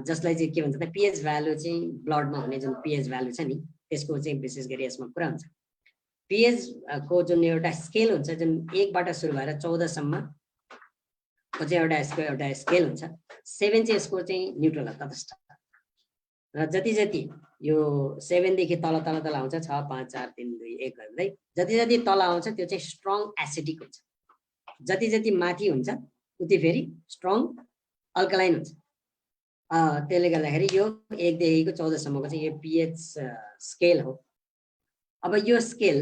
जसलाई चाहिँ के भन्छ त पिएच भ्यालु चाहिँ ब्लडमा हुने जुन पिएच भ्यालु छ नि त्यसको चाहिँ विशेष गरी यसमा कुरा हुन्छ। पिएच को जुन एउटा स्केल हुन्छ जुन 1 बाट सुरु भएर 14 सम्म को चाहिँ एउटा स्केल हुन्छ। 7 चाहिँ यसको चाहिँ न्युट्रल हो तटस्थ र जति जति यो 7 देखि तल तल तल आउँछ 6 5 4 3 2 1 गर्दै जति जति तल आउँछ त्यो चाहिँ स्ट्रङ एसिडिक हुन्छ। जति जति माथि हुन्छ उति फेरि स्ट्रङ अल्कलाइन हुन्छ। त्यसले गर्दाखेरि यो 1 देखिको 14 सम्मको चाहिँ यो पिएच स्केल हो। अब यो स्केल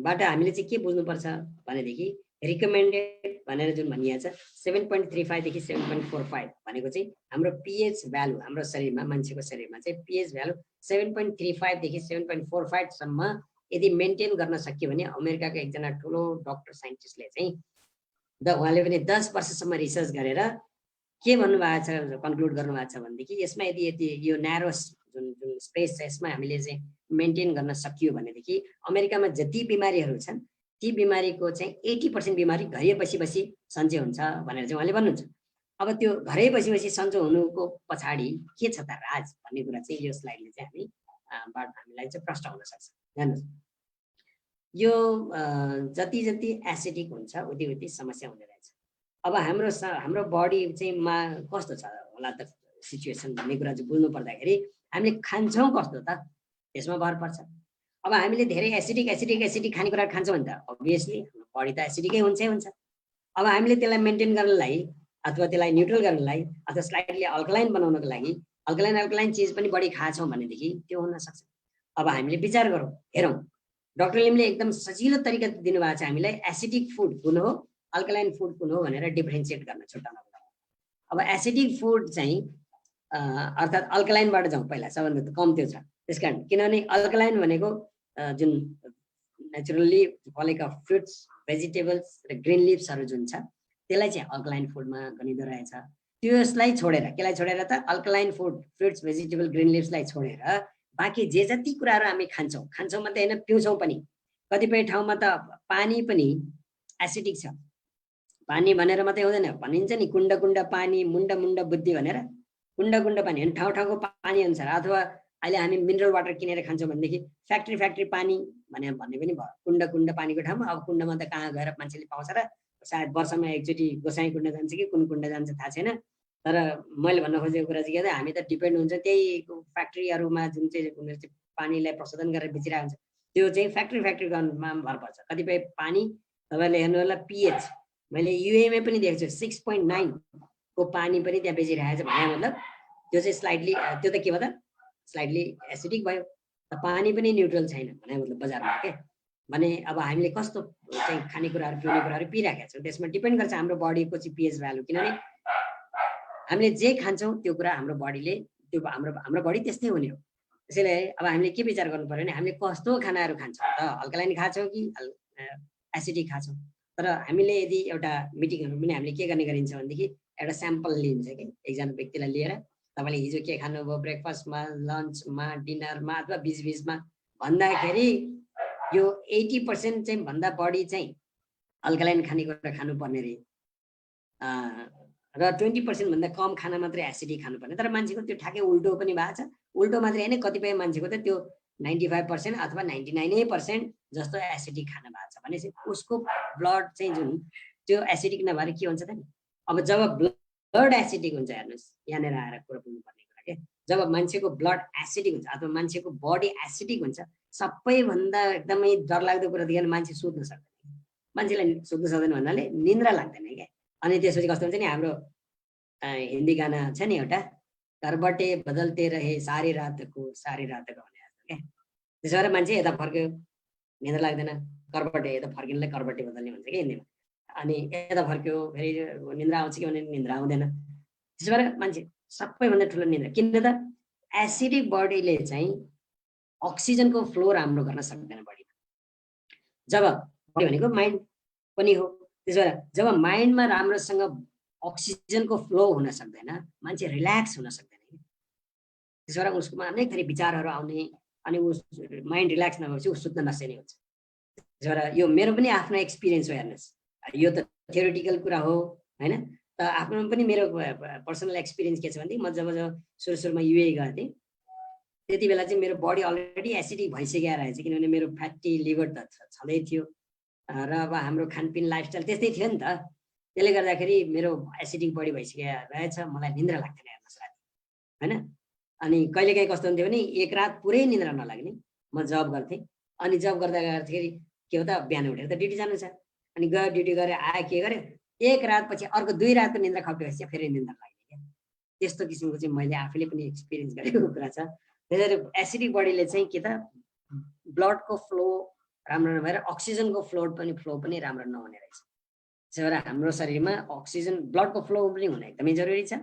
बाट हामीले चाहिँ के बुझ्नुपर्छ भनेदेखि रिकमेन्डेड भनेर जुन भनिएको छ 7.35 देखि 7.45 भनेको चाहिँ हाम्रो पिएच भ्यालु हाम्रो शरीरमा मान्छेको शरीरमा चाहिँ पिएच भ्यालु 7.35 देखि 7.45 सम्म यदि मेन्टेन गर्न सकियो भने अमेरिकाको एकजना ठुलो डक्टर साइन्टिस्टले चाहिँ उहाँले पनि 10 वर्षसम्म रिसर्च गरेर के भन्नुभएको छ कन्क्लुड गर्नुभएको छ भनेदेखि यसमा यदि यो न्यारो जुन जुन स्पेस छ यसमा हामीले चाहिँ मेन्टेन गर्न सकियो भनेदेखि अमेरिकामा जति बिमारीहरू छन् ती बिमारीको चाहिँ 80% बिमारी घरै बसी बसी सन्चै हुन्छ भनेर चाहिँ उहाँले भन्नुहुन्छ। अब त्यो घरै बसी बसी सन्चो हुनुको पछाडि के छ त राज भन्ने कुरा चाहिँ यो स्लाइडले चाहिँ हामीलाई चाहिँ प्रश्न हुन सक्छ। हेर्नुहोस् यो जति जति एसिडिक हुन्छ उति उति समस्या हुने रहेछ। अब हाम्रो बडी चाहिँ मा कस्तो छ होला त सिचुएसन भन्ने कुरा चाहिँ बुझ्नु पर्दाखेरि हामीले खान्छौँ कस्तो त त्यसमा भर पर्छ। अब हामीले धेरै एसिडिक खानेकुरा खान्छौँ भने त अभियसली बडी त एसिडिकै हुन्छ। अब हामीले त्यसलाई मेन्टेन गर्नलाई अथवा त्यसलाई न्युट्रल गर्नलाई अथवा स्लाइडली अल्कलाइन बनाउनको लागि अल्कलाइन चिज पनि बढी खान्छौँ भनेदेखि त्यो हुन सक्छ। अब हामीले विचार गरौँ हेरौँ डक्टरले एकदम सजिलो तरिका दिनुभएको छ हामीलाई एसिडिक फुड कुन हो अल्कलाइन फुड कुन हो भनेर डिफरेन्सिएट गर्न छुट्याउनको लागि। अब एसिडिक फुड चाहिँ अर्थात् अल्कलाइनबाट जाउँ पहिला सबभन्दा कम त्यो छ। त्यसकारण किनभने अल्कलाइन भनेको जुन नेचुरली फलेका फ्रुट्स भेजिटेबल्स र ग्रिन लिभ्सहरू जुन छ त्यसलाई चाहिँ अल्कलाइन फुडमा गनिँदो रहेछ। त्यसलाई छोडेर केलाई छोडेर त alkaline food fruits vegetable green लिभ्सलाई छोडेर बाँकी जे जति कुराहरू हामी खान्छौँ मात्रै होइन पिउँछौँ पनि। कतिपय ठाउँमा त पानी पनि एसिडिक छ। पानी भनेर मात्रै हुँदैन भनिन्छ नि कुण्ड कुण्ड पानी मुण्ड मुण्ड बुद्धि भनेर कुण्ड पानी होइन ठाउँ ठाउँको पानी अनुसार अथवा अहिले हामी मिनरल वाटर किनेर खान्छौँ भनेदेखि फ्याक्ट्री पानी भन्ने पनि भयो कुण्ड पानीको ठाउँमा। अब कुण्डमा त कहाँ गएर मान्छेले पाउँछ र सायद वर्षमा एकचोटि गोसाई कुण्ड जान्छ कि कुन कुण्ड जान्छ थाहा छैन। तर मैले भन्न खोजेको कुरा चाहिँ के त हामी त डिपेन्ड हुन्छ त्यही फ्याक्ट्रीहरूमा जुन चाहिँ उनीहरू चाहिँ पानीलाई प्रशोधन गरेर बेचिरहेको हुन्छ त्यो चाहिँ फ्याक्ट्रीमा भर पर्छ। कतिपय पानी तपाईँले हेर्नु होला पिएच मैले युएमा पनि देखेको छु 6.9 को पानी पनि त्यहाँ बेचिरहेको छ भने मतलब त्यो चाहिँ स्लाइडली त्यो त के भयो त स्लाइडली एसिडिक भयो। पानी पनि न्युट्रल छैन भने मतलब बजारमा के भने अब हामीले कस्तो चाहिँ खानेकुराहरू पिउने कुराहरू पिइराखेका छौँ त्यसमा डिपेन्ड गर्छ हाम्रो बडीको चाहिँ पिएच भ्यालु। किनभने हामीले जे खान्छौँ त्यो कुरा हाम्रो बडीले त्यो हाम्रो बडी त्यस्तै हुने हो। त्यसैले अब हामीले के विचार गर्नु पर्यो भने हामीले कस्तो खानाहरू खान्छौँ त अल्कलाइन खान्छौँ कि एसिडिक खान्छौँ। तर हामीले यदि एउटा मिटिङहरू पनि हामीले के गर्ने गरिन्छ भनेदेखि एउटा स्याम्पल लिन्छ कि एकजना व्यक्तिलाई लिएर तपाईँले हिजो के खानुभयो ब्रेकफास्टमा लन्चमा डिनरमा अथवा बिचबिचमा भन्दाखेरि यो 80% चाहिँ भन्दा बढी चाहिँ अल्कलाइन खानेकुरा खानुपर्ने रे र 20% भन्दा कम खाना मात्रै एसिडिक खानुपर्ने। तर मान्छेको त्यो ठ्याक्कै उल्टो पनि भएको छ। उल्टो मात्रै होइन कतिपय मान्छेको त त्यो 95% अथवा 99% जस्तो एसिडिक खाना भएको छ भनेपछि उसको ब्लड चाहिँ जुन त्यो एसिडिक नभएर के हुन्छ त नि। अब जब ब्लड एसिडिक हुन्छ हेर्नुहोस् यहाँनिर आएर कुरा बुझ्नुपर्ने कुरा के जब मान्छेको ब्लड एसिडिक हुन्छ अथवा मान्छेको बडी एसिडिक हुन्छ सबैभन्दा एकदमै डरलाग्दो कुरा देखेर मान्छे सुत्न सक्दैन। मान्छेलाई सुत्न सक्दैन भन्नाले निन्द्रा लाग्दैन क्या। अनि त्यसपछि कस्तो हुन्छ नि हाम्रो हिन्दी गाना छ नि एउटा करबटे बदलते रहे सारी रातको भने जस्तो क्या। त्यसो भएर मान्छे यता फर्क्यो निद्रा लाग्दैन, करबटे यता फर्किनुलाई करबटे बदल्ने भन्छ कि हिन्दीमा। अनि यता फर्क्यो फेरि निद्रा आउँछ कि भने निद्रा आउँदैन। त्यसो भएर मान्छे सबैभन्दा ठुलो निद्रा, किन त एसिडिक बडीले चाहिँ अक्सिजनको फ्लो राम्रो गर्न सक्दैन बडीमा। जब बडी भनेको माइन्ड पनि हो, त्यसो भएर जब माइन्डमा राम्रोसँग अक्सिजनको फ्लो हुन सक्दैन, मान्छे रिल्याक्स हुन सक्दैन। त्यसो भएर उसकोमा अनेक थरी विचारहरू आउने, अनि उस माइन्ड रिल्याक्स नभएपछि ऊ सुत्न नसक्ने हुन्छ। त्यसो भएर यो मेरो पनि आफ्नो एक्सपिरियन्स हो, हेर्नुहोस्, यो त थ्योरिटिकल कुरा हो होइन, त आफ्नो पनि मेरो पर्सनल एक्सपिरियन्स के छ भनेदेखि म जब सुरुमा युए गएको थिएँ त्यति बेला चाहिँ मेरो बडी अलरेडी एसिडिक भइसकेको रहेछ, किनभने मेरो फ्याटी लिभर त छँदै थियो र अब हाम्रो खानपिन लाइफस्टाइल त्यस्तै थियो नि त। त्यसले गर्दाखेरि मेरो एसिडिक बडी भइसकेको रहेछ, मलाई निद्रा लाग्दैन हेर्नुहोस् राति होइन। अनि कहिलेकाहीँ कस्तो हुन्थ्यो भने एक रात पुरै निद्रा नलाग्ने, म जब गर्थेँ, अनि जब गर्दा गर्दाखेरि के हो त बिहान उठेर त ड्युटी जानु छ, अनि गयो ड्युटी गरेर आयो के गर्यो, एक रातपछि अर्को 2 रातको निद्रा खप्टेपछि फेरि निद्रा लाग्ने क्या। त्यस्तो किसिमको चाहिँ मैले आफैले पनि एक्सपिरियन्स गरेको कुरा छ। त्यसरी एसिडिक बडीले चाहिँ के त ब्लडको फ्लो राम्रो नभएर अक्सिजनको फ्लो पनि राम्रो नहुने रहेछ। त्यसो भएर हाम्रो शरीरमा अक्सिजन ब्लडको फ्लो पनि हुन एकदमै जरुरी छ,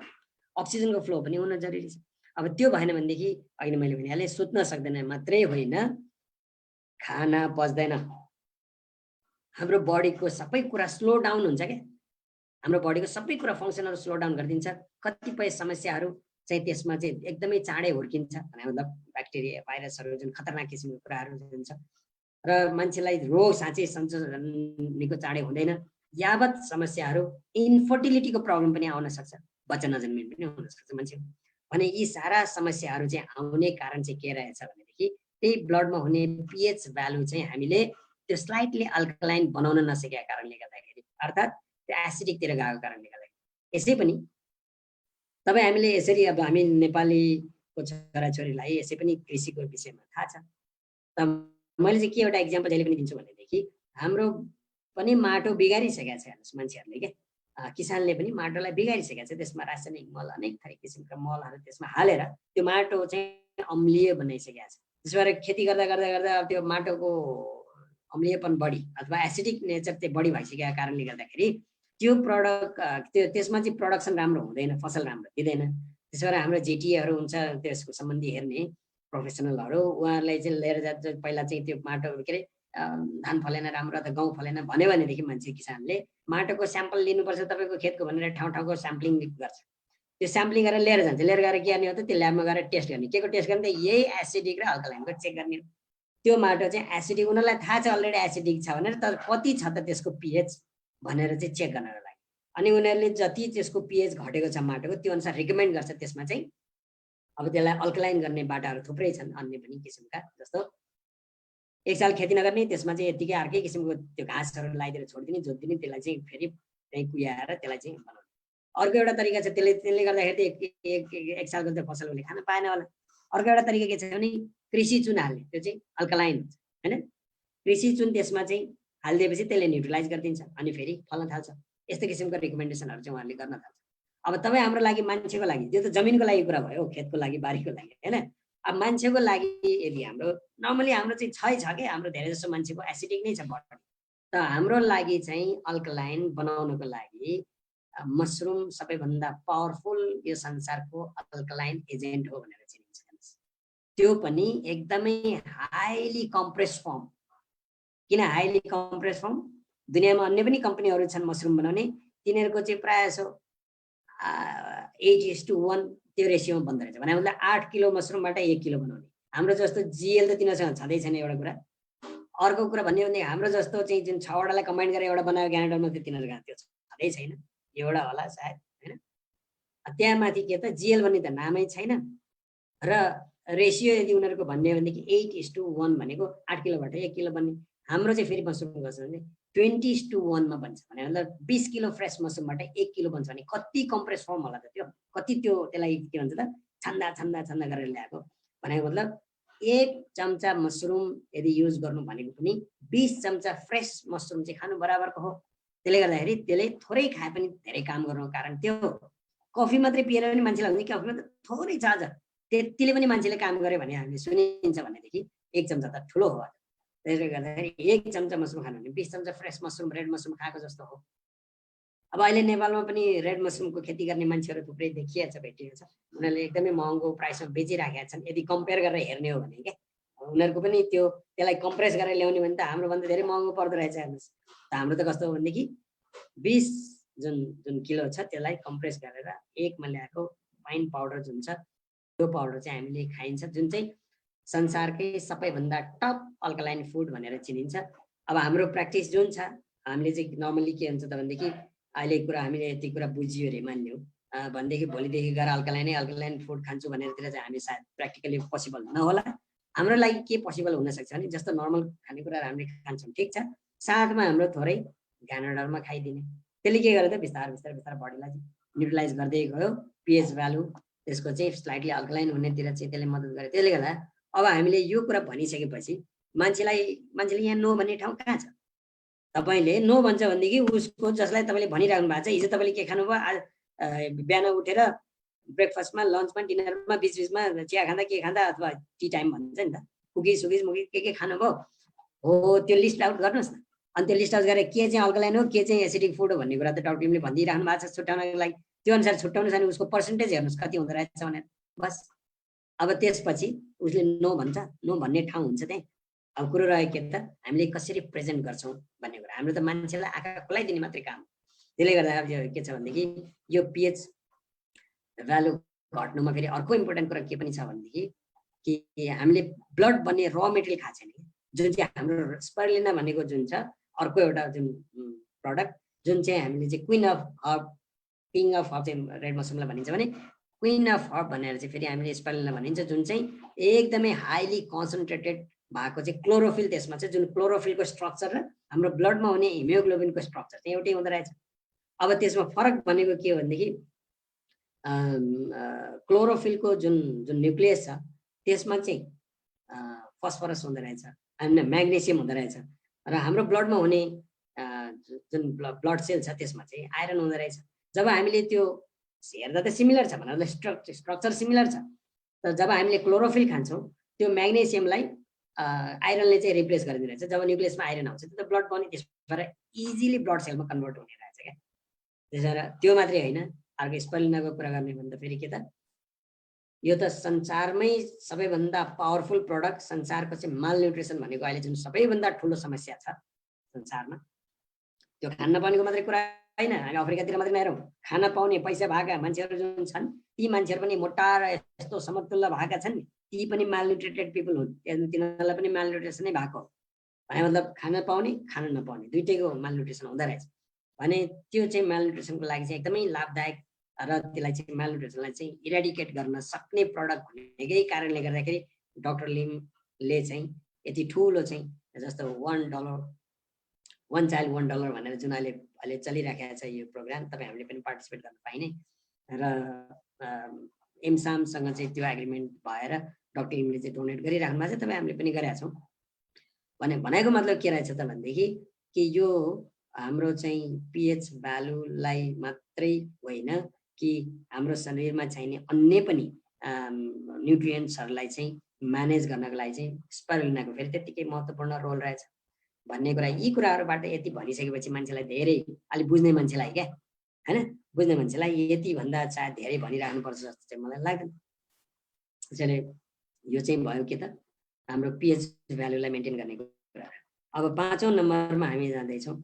अक्सिजनको फ्लो पनि हुन जरुरी छ। अब त्यो भएन भनेदेखि अहिले मैले भनिहालेँ, सुत्न सक्दैन मात्रै होइन, खाना पच्दैन, हाम्रो बडीको सबै कुरा स्लो डाउन हुन्छ क्या, हाम्रो बडीको सबै कुरा फङ्सनहरू स्लो डाउन गरिदिन्छ। कतिपय समस्याहरू चाहिँ त्यसमा चाहिँ एकदमै चाँडै हुर्किन्छ, मतलब ब्याक्टेरिया भाइरसहरू जुन खतरनाक किसिमको कुराहरू हुन्छ, र मान्छेलाई रोग साँच्चै निको चाँडै हुँदैन। यावत समस्याहरू, इन्फर्टिलिटीको प्रब्लम पनि आउन सक्छ, बच्चा नजन्मिने पनि हुन सक्छ मान्छे भने। यी सारा समस्याहरू चाहिँ आउने कारण चाहिँ के रहेछ भनेदेखि त्यही ब्लडमा हुने पिएच भ्यालु चाहिँ हामीले त्यो स्लाइटली अल्कलाइन बनाउन नसकेका कारणले गर्दाखेरि, अर्थात् त्यो एसिडिकतिर गएको कारणले गर्दाखेरि। यसै पनि तपाईँ हामीले यसरी, अब हामी नेपालीको छोराछोरीलाई यसै पनि कृषिको विषयमा थाहा छ, त मैले चाहिँ के एउटा इक्जाम्पल जहिले पनि दिन्छु भनेदेखि हाम्रो पनि माटो बिगारिसकेको छ हेर्नुहोस् मान्छेहरूले के, किसानले पनि माटोलाई बिगारिसकेको छ, त्यसमा रासायनिक मल अनेक थरी किसिमका मलहरू त्यसमा हालेर त्यो माटो चाहिँ अम्लीय बनाइसकेको छ। त्यसो भएर खेती गर्दा गर्दा गर्दा त्यो माटोको अम्लीयपन बढी अथवा एसिडिक नेचर चाहिँ बढी भइसकेको कारणले गर्दाखेरि त्यो त्यसमा चाहिँ प्रडक्सन राम्रो हुँदैन, फसल राम्रो दिँदैन। त्यसो भएर हाम्रो जिटिएहरू हुन्छ, त्यसको सम्बन्धी हेर्ने प्रोफेसनलहरू, उहाँहरूलाई चाहिँ लिएर जान्छ। पहिला चाहिँ त्यो माटो के अरे धान फलेन राम्रो अथवा गहुँ फलेन भन्यो भनेदेखि मान्छे किसानले माटोको स्याम्पल लिनुपर्छ तपाईँको खेतको भनेर ठाउँ ठाउँको स्याम्पलिङ गर्छ। त्यो स्याम्पलिङ गरेर लिएर जान्छ, लिएर गएर के गर्ने हो त, त्यो ल्याबमा गएर टेस्ट गर्ने। के को टेस्ट गर्ने त, यही एसिडिक र अल्कलाइनको चेक गर्ने। त्यो माटो चाहिँ एसिडिक, उनीहरूलाई थाहा छ अलरेडी एसिडिक छ भनेर, तर कति छ त त्यसको पिएच भनेर चाहिँ चेक गर्नको लागि। अनि उनीहरूले जति त्यसको पिएच घटेको छ माटोको त्यो अनुसार रिकमेन्ड गर्छ। त्यसमा चाहिँ अब त्यसलाई अल्कलाइन गर्ने बाटाहरू थुप्रै छन्, अन्य पनि किसिमका, जस्तो एक साल खेती नगर्ने, त्यसमा चाहिँ यतिकै अर्कै किसिमको त्यो घाँसहरू लगाइदिएर छोडिदिने, जोतिदिने, त्यसलाई चाहिँ फेरि त्यहीँ कुहाएर त्यसलाई चाहिँ बनाउने। अर्को एउटा तरिका छ, त्यसले गर्दाखेरि एक सालको त फसल उसले खान पाएन होला। अर्को एउटा तरिका के छ भने कृषि चुन हाल्ने, त्यो चाहिँ अल्कलाइन हुन्छ होइन। कृषि चुन त्यसमा चाहिँ हालिदिएपछि त्यसले न्युट्रलाइज गरिदिन्छ अनि फेरि फल्न थाल्छ। यस्तो किसिमको रिकमेन्डेसनहरू चाहिँ उहाँले गर्न थाल्छ। अब तपाईँ हाम्रो लागि, मान्छेको लागि, त्यो त जमिनको लागि कुरा भयो, खेतको लागि, बारीको लागि होइन। अब मान्छेको लागि यदि हाम्रो नर्मली हाम्रो चाहिँ छ कि हाम्रो धेरै जसो मान्छेको एसिडिक नै छ बडी, त हाम्रो लागि चाहिँ अल्कलाइन बनाउनको लागि मसरुम सबैभन्दा पावरफुल यो संसारको अल्कलाइन एजेन्ट हो भनेर चिनिन्छ। त्यो पनि एकदमै हाइली कम्प्रेस फर्म। किन हाइली कम्प्रेस फर्म? दुनियाँमा अन्य पनि कम्पनीहरू छन् मसरुम बनाउने, तिनीहरूको चाहिँ प्रायः सो 8:1 त्यो रेसियोमा बन्द रहेछ। भने मतलब 8 किलो मसरुमबाट 1 किलो बनाउने। हाम्रो जस्तो जिएल त तिनीहरूसँग छँदै छैन एउटा कुरा। अर्को कुरा भन्यो भने हाम्रो जस्तो चाहिँ जुन 6वटालाई कम्बाइन गरेर एउटा बनायो क्यानाडामा, त्यो तिनीहरूसँग त्यो छँदै छैन, एउटा होला सायद होइन। त्यहाँ माथि के त जिएल भन्ने त नामै छैन, र रेसियो यदि उनीहरूको भन्ने हो भनेदेखि 8:1 भनेको 8 किलोबाट 1 किलो बन्ने। हाम्रो चाहिँ फेरि मसरुम गर्छ भने 20:1 मा बन्छ। भने मतलब 20 किलो फ्रेस मसरुमबाट 1 किलो बन्छ भने कति कम्प्रेस फर्म होला त त्यो, कति त्यो त्यसलाई के भन्छ त छन्दा छन्दा छन्दा गरेर ल्याएको। भनेको मतलब 1 चम्चा मसरुम यदि युज गर्नु भनेको पनि 20 चम्चा फ्रेस मसरुम चाहिँ खानु बराबरको हो। त्यसले गर्दाखेरि त्यसले थोरै खाए पनि धेरै काम गर्नुको कारण त्यो। कफी मात्रै पिएर पनि मान्छेलाई हुन्छ कफीमा त थोरै छ, आज त्यतिले पनि मान्छेले काम गर्यो भने हामीले सुनिन्छ भनेदेखि 1 चम्चा त ठुलो हो। त्यसले गर्दाखेरि 1 चम्चा मसरुम खानु भने 20 चम्चा फ्रेस मसरुम रेड मसरुम खाएको जस्तो हो। अब अहिले नेपालमा पनि रेड मसरुमको खेती गर्ने मान्छेहरू थुप्रै देखिएको छ, भेटिएको छ। उनीहरूले एकदमै महँगो प्राइसमा बेचिराखेका छन्। यदि कम्पेयर गरेर हेर्ने हो भने क्या उनीहरूको पनि त्यसलाई कम्प्रेस गरेर ल्याउने भने त हाम्रोभन्दा धेरै महँगो पर्दो रहेछ हेर्नुहोस्। त हाम्रो त कस्तो हो भनेदेखि 20 जुन किलो छ त्यसलाई कम्प्रेस गरेर 1 मा ल्याएको फाइन पाउडर जुन छ त्यो पाउडर चाहिँ हामीले खाइन्छ, जुन चाहिँ संसारकै सबैभन्दा टप अल्कलाइन फुड भनेर चिनिन्छ। अब हाम्रो प्र्याक्टिस जुन छ हामीले चाहिँ नर्मली के हुन्छ त भनेदेखि अहिले कुरा हामीले यति कुरा बुझियो अरे मान्यौ भनेदेखि भोलिदेखि गएर अल्कलाइन फुड खान्छु भनेरतिर चाहिँ हामी सायद प्र्याक्टिकली पोसिबल नहोला। हाम्रो लागि के पोसिबल हुनसक्छ भने जस्तो नर्मल खानेकुराहरू हामीले खान्छौँ ठिक छ, साथमा हाम्रो थोरै घ्यानोडरमा खाइदिने, त्यसले के गर्यो त बिस्तारै बिस्तारै बिस्तारै बडीलाई न्युट्रलाइज गर्दै गयो, पिएच भ्यालु त्यसको चाहिँ स्लाइटली अल्कलाइन हुनेतिर चाहिँ त्यसले मद्दत गर्यो। त्यसले गर्दा अब हामीले यो कुरा भनिसकेपछि मान्छेले यहाँ नो भन्ने ठाउँ कहाँ छ? तपाईँले नो भन्छ भनेदेखि उसको जसलाई तपाईँले भनिराख्नु भएको छ हिजो तपाईँले के खानुभयो, आज बिहान उठेर ब्रेकफास्टमा लन्चमा डिनरमा बिचबिचमा चिया खाँदा के खाँदा अथवा टी टाइम भन्छ नि त, कुकिज सुकिज मुकिज के खानुभयो हो त्यो लिस्ट आउट गर्नुहोस् न। अनि त्यो लिस्ट आउट गरेर के चाहिँ अल्कलाइन हो के चाहिँ एसिडिक फुड हो भन्ने कुरा त डाक्टर टिमले भनिदिइराख्नु भएको छ छुट्याउनको लागि। त्यो अनुसार छुट्याउनु छ भने उसको पर्सेन्टेज हेर्नुहोस् कति हुँदो रहेछ भनेर बस। अब त्यसपछि उसले नो भन्छ, नो भन्ने ठाउँ हुन्छ त्यहीँ। अब कुरो रह्यो के त हामीले कसरी प्रेजेन्ट गर्छौँ भन्ने कुरा। हाम्रो त मान्छेलाई आँखा खुलाइदिने मात्रै काम। त्यसले गर्दा अब के छ भनेदेखि यो पिएच भ्यालु घट्नुमा फेरि अर्को इम्पोर्टेन्ट कुरा के पनि छ भनेदेखि कि हामीले ब्लड बन्ने र मेटेरियल खाएको छैन, जुन चाहिँ हाम्रो स्पाइरुलिना भनेको जुन छ अर्को एउटा जुन प्रडक्ट जुन चाहिँ हामीले चाहिँ queen of herb king of herb चाहिँ रेड मसरुमलाई भनिन्छ भने क्विन अफ हर्ब भनेर चाहिँ फेरि हामीले स्पाइरुलिना भनिन्छ, जुन चाहिँ एकदमै हाइली कन्सन्ट्रेटेड भएको चाहिँ क्लोरोफिल, त्यसमा चाहिँ जुन क्लोरोफिलको स्ट्रक्चर र हाम्रो ब्लडमा हुने हिमोग्लोबिनको स्ट्रक्चर चाहिँ एउटै हुँदो रहेछ। अब त्यसमा फरक भनेको के हो भनेदेखि क्लोरोफिलको जुन न्युक्लियस छ त्यसमा चाहिँ फस्फरस हुँदो रहेछ, म्याग्नेसियम हुँदो रहेछ, र हाम्रो ब्लडमा हुने जुन ब्लड सेल छ त्यसमा चाहिँ आइरन हुँदो रहेछ। जब हामीले त्यो हेर्दा त सिमिलर छ भनेर स्ट्रक्चर सिमिलर छ, तर जब हामीले क्लोरोफिल खान्छौँ त्यो म्याग्नेसियमलाई आइरनले चाहिँ रिप्लेस गरिदिँदो रहेछ। जब न्युक्लियसमा आइरन आउँछ त्यो त ब्लड बन्ने त्यसबाट इजिली ब्लड सेलमा कन्भर्ट हुने रहेछ क्या। त्यसबाट त्यो मात्रै होइन, अर्को स्पाइरुलिनाको कुरा गर्ने भन्दा फेरि के त यो त संसारमै सबैभन्दा पावरफुल प्रडक्ट, संसारको चाहिँ माल न्युट्रिसन भनेको अहिले जुन सबैभन्दा ठुलो समस्या छ संसारमा त्यो खान नपाउनेको मात्रै कुरा होइन। हामी अफ्रिकातिर मात्रै नहेरौँ, खान पाउने पैसा भएका मान्छेहरू जुन छन् ती मान्छेहरू पनि मोटा र यस्तो समतुल्य भएका छन्, ती पनि मालन्युट्रिटेड पिपल हुन्, तिनीहरूलाई पनि मालन्युट्रिसनै भएको हो भने मतलब खान पाउने खान नपाउने दुइटैको मालन्युट्रिसन हुँदो रहेछ भने त्यो चाहिँ मालन्युट्रिसनको लागि चाहिँ एकदमै लाभदायक र त्यसलाई चाहिँ मालन्युट्रिसनलाई चाहिँ इरेडिकेट गर्न सक्ने प्रडक्ट भनेकै कारणले गर्दाखेरि डाक्टर लिमले चाहिँ यति ठुलो चाहिँ जस्तो $1 1 चाइल्ड $1 भनेर जुन अहिले चलिराखेको छ यो प्रोग्राम, तपाईँ हामीले पनि पार्टिसिपेट गर्न पाइने र एमसामसँग चाहिँ त्यो एग्रिमेन्ट भएर डाक्टर लिमले चाहिँ डोनेट गरिराख्नु भएको छ, तपाईँ हामीले पनि गरेका छौँ भनेको मतलब के रहेछ त भनेदेखि कि यो हाम्रो चाहिँ पिएच भ्यालुलाई मात्रै होइन कि हाम्रो शरीरमा चाहिने अन्य पनि न्युट्रिएन्ट्सहरूलाई चाहिँ म्यानेज गर्नको लागि चाहिँ स्पाइरुलिनाको फेरि त्यत्तिकै महत्त्वपूर्ण रोल रहेछ भन्ने कुरा। यी कुराहरूबाट यति भनिसकेपछि मान्छेलाई धेरै अलिक बुझ्ने मान्छेलाई क्या होइन, बुझ्ने मान्छेलाई यतिभन्दा सायद धेरै भनिराख्नुपर्छ जस्तो चाहिँ मलाई लाग्दैन। त्यसैले यो चाहिँ भयो के त हाम्रो पिएच भ्यालुलाई मेन्टेन गर्ने कुरा। अब 5औं नम्बरमा हामी जाँदैछौँ,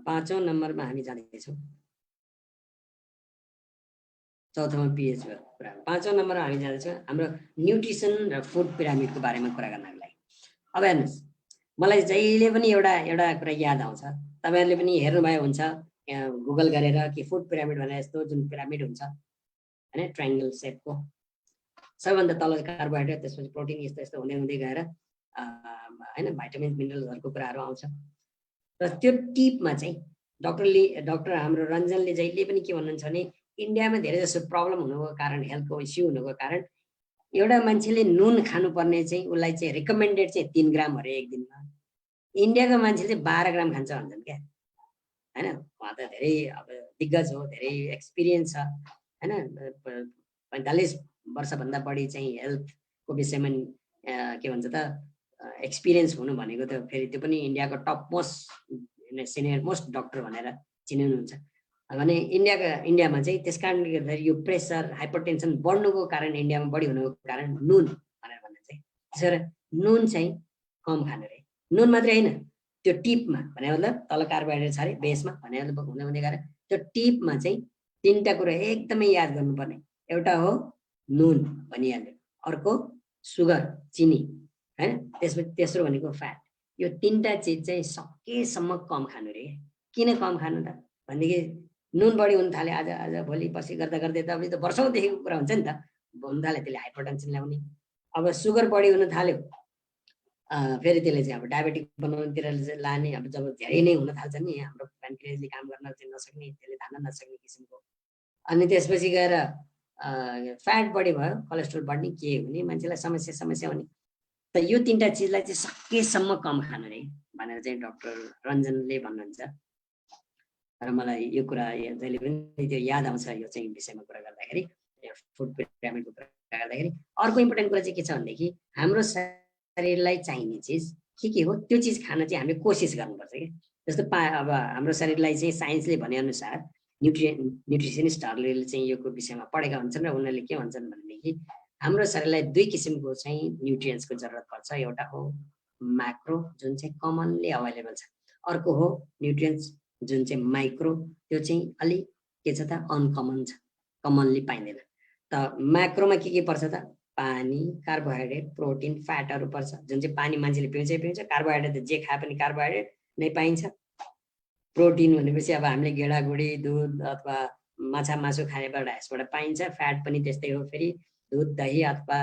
5औं नम्बरमा हामी जाँदैछौँ, चौथोमा पिएच कुरा, 5औं नम्बरमा हामी जाँदैछौँ हाम्रो न्युट्रिसन र फुड पिरामिडको बारेमा कुरा गर्नको लागि। अब हेर्नुहोस् मलाई जहिले पनि एउटा कुरा याद आउँछ, तपाईँहरूले पनि हेर्नुभयो हुन्छ गुगल गरेर कि फुड पिरामिड भनेर यस्तो जुन पिरामिड हुन्छ होइन ट्रायङ्गल सेपको, सबैभन्दा तल कार्बोहाइड्रेट त्यसपछि प्रोटिन यस्तो यस्तो हुँदै हुँदै गएर होइन भाइटामिन्स मिनरल्सहरूको कुराहरू आउँछ। र त्यो टिपमा चाहिँ डाक्टर हाम्रो रञ्जनले जहिले पनि के भन्नुहुन्छ भने इन्डियामा धेरै जसो प्रब्लम हुनुको कारण, हेल्थको इस्यु हुनुको कारण एउटा मान्छेले नुन खानुपर्ने चाहिँ उसलाई चाहिँ रिकमेन्डेड चाहिँ 3 ग्राम अरे एक दिनमा, इन्डियाको मान्छेले चाहिँ 12 ग्राम खान्छ भन्छन् क्या होइन। उहाँ त धेरै अब दिग्गज हो, धेरै एक्सपिरियन्स छ होइन, 45 वर्षभन्दा बढी चाहिँ हेल्थको विषयमा के भन्छ त एक्सपिरियन्स हुनु भनेको त फेरि त्यो पनि इन्डियाको top most senior most doctor भनेर चिनाउनुहुन्छ भने इन्डियामा चाहिँ त्यस कारणले गर्दाखेरि यो प्रेसर हाइपरटेन्सन बढ्नुको कारण इन्डियामा बढी हुनुको कारण नुन भनेर भन्छ चाहिँ त्यसो भएर नुन चाहिँ कम खानु रे नुन मात्रै होइन त्यो टिपमा भने मतलब तल कार्बोहाइड्रेट छ अरे बेसमा भने हुँदै हुँदै गएर त्यो टिपमा चाहिँ 3टा कुरा एकदमै याद गर्नुपर्ने एउटा हो नुन भनिहाल्यो अर्को सुगर चिनी हैन त्यसपछि तेस्रो भनेको फ्याट यो 3टा चिज चाहिँ सकेसम्म कम खानु रे किन कम खानु त भनेदेखि नुन बढी हुन थाल्यो आज भोलि पछि गर्दा गर्दै त अब त वर्षौंदेखिको कुरा हुन्छ नि त हुन थाल्यो त्यसले हाइपरटेन्सन ल्याउने अब सुगर बढी हुन थाल्यो फेरि त्यसले चाहिँ अब डायबेटिक बनाउनुतिर लाने अब जब धेरै नै हुन थाल्छ नि हाम्रो प्यानक्रियासले काम गर्न चाहिँ नसक्ने त्यसले धान्न नसक्ने किसिमको अनि त्यसपछि गएर फ्याट बढी भयो कोलेस्ट्रोल बढ्ने के हुने मान्छेलाई समस्या हुने त यो 3टा चिजलाई चाहिँ सकेसम्म कम खानु रे भनेर चाहिँ डाक्टर रञ्जनले भन्नुहुन्छ र मलाई यो कुरा जहिले पनि त्यो याद आउँछ यो चाहिँ विषयमा कुरा गर्दाखेरि फुड पिरामिडको कुरा गर्दाखेरि अर्को इम्पोर्टेन्ट कुरा चाहिँ के छ भनेदेखि हाम्रो शरीरलाई चाहिने चिज के हो त्यो चिज खान चाहिँ हामीले कोसिस गर्नुपर्छ कि जस्तो अब हाम्रो शरीरलाई चाहिँ साइन्सले भनेअनुसार न्युट्रिसनिस्टहरूले चाहिँ यो विषयमा पढेका हुन्छन् र उनीहरूले के भन्छन् भनेदेखि हाम्रो शरीरलाई 2 किसिमको चाहिँ न्युट्रियन्ट्सको जरुरत पर्छ एउटा हो म्याक्रो जुन चाहिँ कमनली अवेलेबल छ अर्को हो न्युट्रियन्ट्स जुन चाहिँ माइक्रो त्यो चाहिँ अलि के छ त अनकमन छ कमनली पाइँदैन त म्याक्रोमा के पर्छ त पानी कार्बोहाइड्रेट प्रोटिन फ्याटहरु पर्छ जुन चाहिँ पानी मान्छेले पिउँछ कार्बोहाइड्रेट त जे खाए पनि कार्बोहाइड्रेट नै पाइन्छ प्रोटिन भनेपछि अब हामीले गेडागुडी दूध अथवा माछा मासु खानेबाट यसबाट पाइन्छ फ्याट पनि त्यस्तै हो फेरि दूध दही अथवा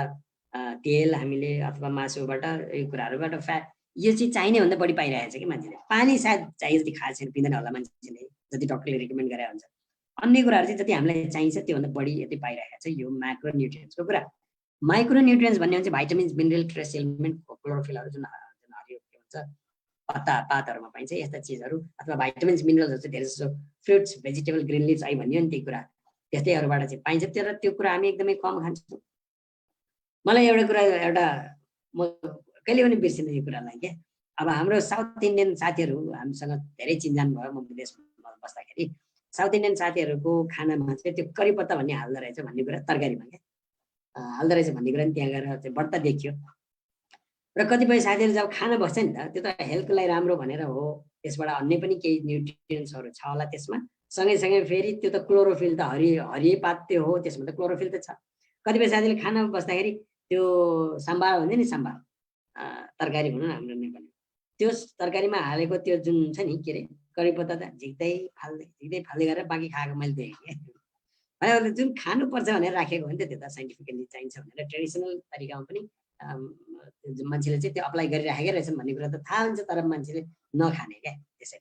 तेल हामीले अथवा मासुबाट यो कुराहरुबाट फ्याट यो चाहिँ चाहिने भन्दा बढी पाइरहेछ कि मान्छेले पानी सायद चाहिए जति खाएको छैन पिँदैन होला मान्छेले जति डाक्टरले रिकमेन्ड गरे हुन्छ अन्य कुराहरु चाहिँ जति हामीलाई चाहिन्छ त्यो भन्दा बढी यति पाइरहेको छ यो म्याक्रो न्युट्रियन्ट्सको कुरा माइक्रो न्युट्रियन्ट्स भन्ने चाहिँ भाइटामिन्स मिनरल ट्रेस एलिमेन्ट क्लोरोफिलहरु जुन हरियो के भन्छ पातहरुमा पाइन्छ यस्ता चीजहरु अथवा भाइटामिन्स मिनरल्सहरु चाहिँ धेरै जसो फ्रुट्स भेजिटेबल ग्रीन लिभ्स आई भन्यो नि त्यो कुरा त्यस्तैहरुबाट चाहिँ पाइन्छ तर त्यो कुरा हामी एकदमै कम खान्छौँ मलाई एउटा म कहिले पनि बिर्सिँदैन यो कुरालाई के अब हाम्रो साउथ इन्डियन साथीहरु हामीसँग धेरै चिनजान भयो म विदेशमा बस्दाखेरि साउथ इन्डियन साथीहरुको खानामा चाहिँ त्यो करी पत्ता भन्ने हाल्दो रहेछ भन्ने कुरा तरकारीमा के हाल्दो रहेछ भन्ने कुरा नि त्यहाँ गएर चाहिँ बढ्ता देखियो र कतिपय साथीहरु जब खाना बस्छ नि त त्यो त हेल्थको लागि राम्रो भनेर हो त्यसबाट अन्य पनि केही न्युट्रियन्ट्सहरु छ होला त्यसमा सँगै फेरि त्यो त क्लोरोफिल त हरियो पात त्यो हो त्यसमा त क्लोरोफिल त छ कतिपय साथीले खाना बस्दाखेरि त्यो साम्बार भन्छ नि साम्बार तरकारी भनौँ न हाम्रो नेपाली त्यो तरकारीमा हालेको त्यो जुन छ नि के रे करी पत्ता त झिक्दै फाल्दै गरेर बाँकी खाएको मैले देखेँ भने जुन खानुपर्छ भनेर राखेको हो नि त त्यो त साइन्टिफिकली चाहिन्छ भनेर ट्रेडिसनल तरिकामा पनि मान्छेले चाहिँ त्यो अप्लाई गरिराखेकै रहेछन् भन्ने कुरा त थाहा हुन्छ तर मान्छेले नखाने क्या त्यसै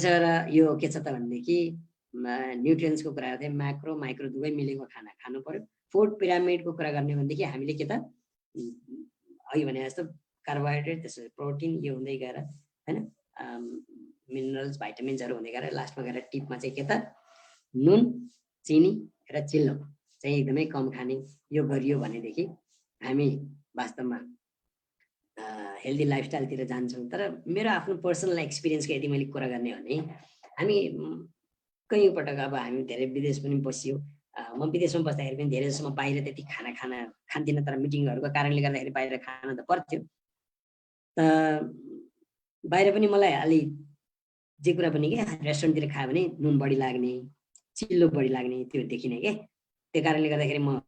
गरेर यो के छ त भनेदेखि न्युट्रियन्ट्सको कुरा गर्दै म्याक्रो माइक्रो दुवै मिलेको खाना खानु पर्यो फुड पिरामिडको कुरा गर्ने भनेदेखि हामीले के त अघि भने जस्तो कार्बोहाइड्रेट त्यसपछि प्रोटिन यो हुँदै गएर हैन मिनरल्स भाइटामिन्सहरु हुँदै गएर लास्टमा गएर टिपमा चाहिँ के त नुन चिनी र चिल्लो चाहिँ एकदमै कम खाने यो गरियो भनेदेखि हामी वास्तवमा हेल्दी लाइफस्टाइलतिर जान्छौँ तर मेरो आफ्नो पर्सनल एक्सपिरियन्सको यदि मैले कुरा गर्ने हो भने हामी कयौं पटक अब हामी धेरै विदेश पनि बसियो म विदेशमा बस्दाखेरि पनि धेरै जसो म बाहिर त्यति खाना खान्थिनँ तर मिटिङहरुको कारणले गर्दाखेरि बाहिर खान त पर्थ्यो बाहिर पनि मलाई अलि जे कुरा पनि के रेस्टुरेन्टतिर खायो भने नुन बढी लाग्ने चिल्लो बढी लाग्ने त्यो देखिने के त्यो कारणले गर्दाखेरि म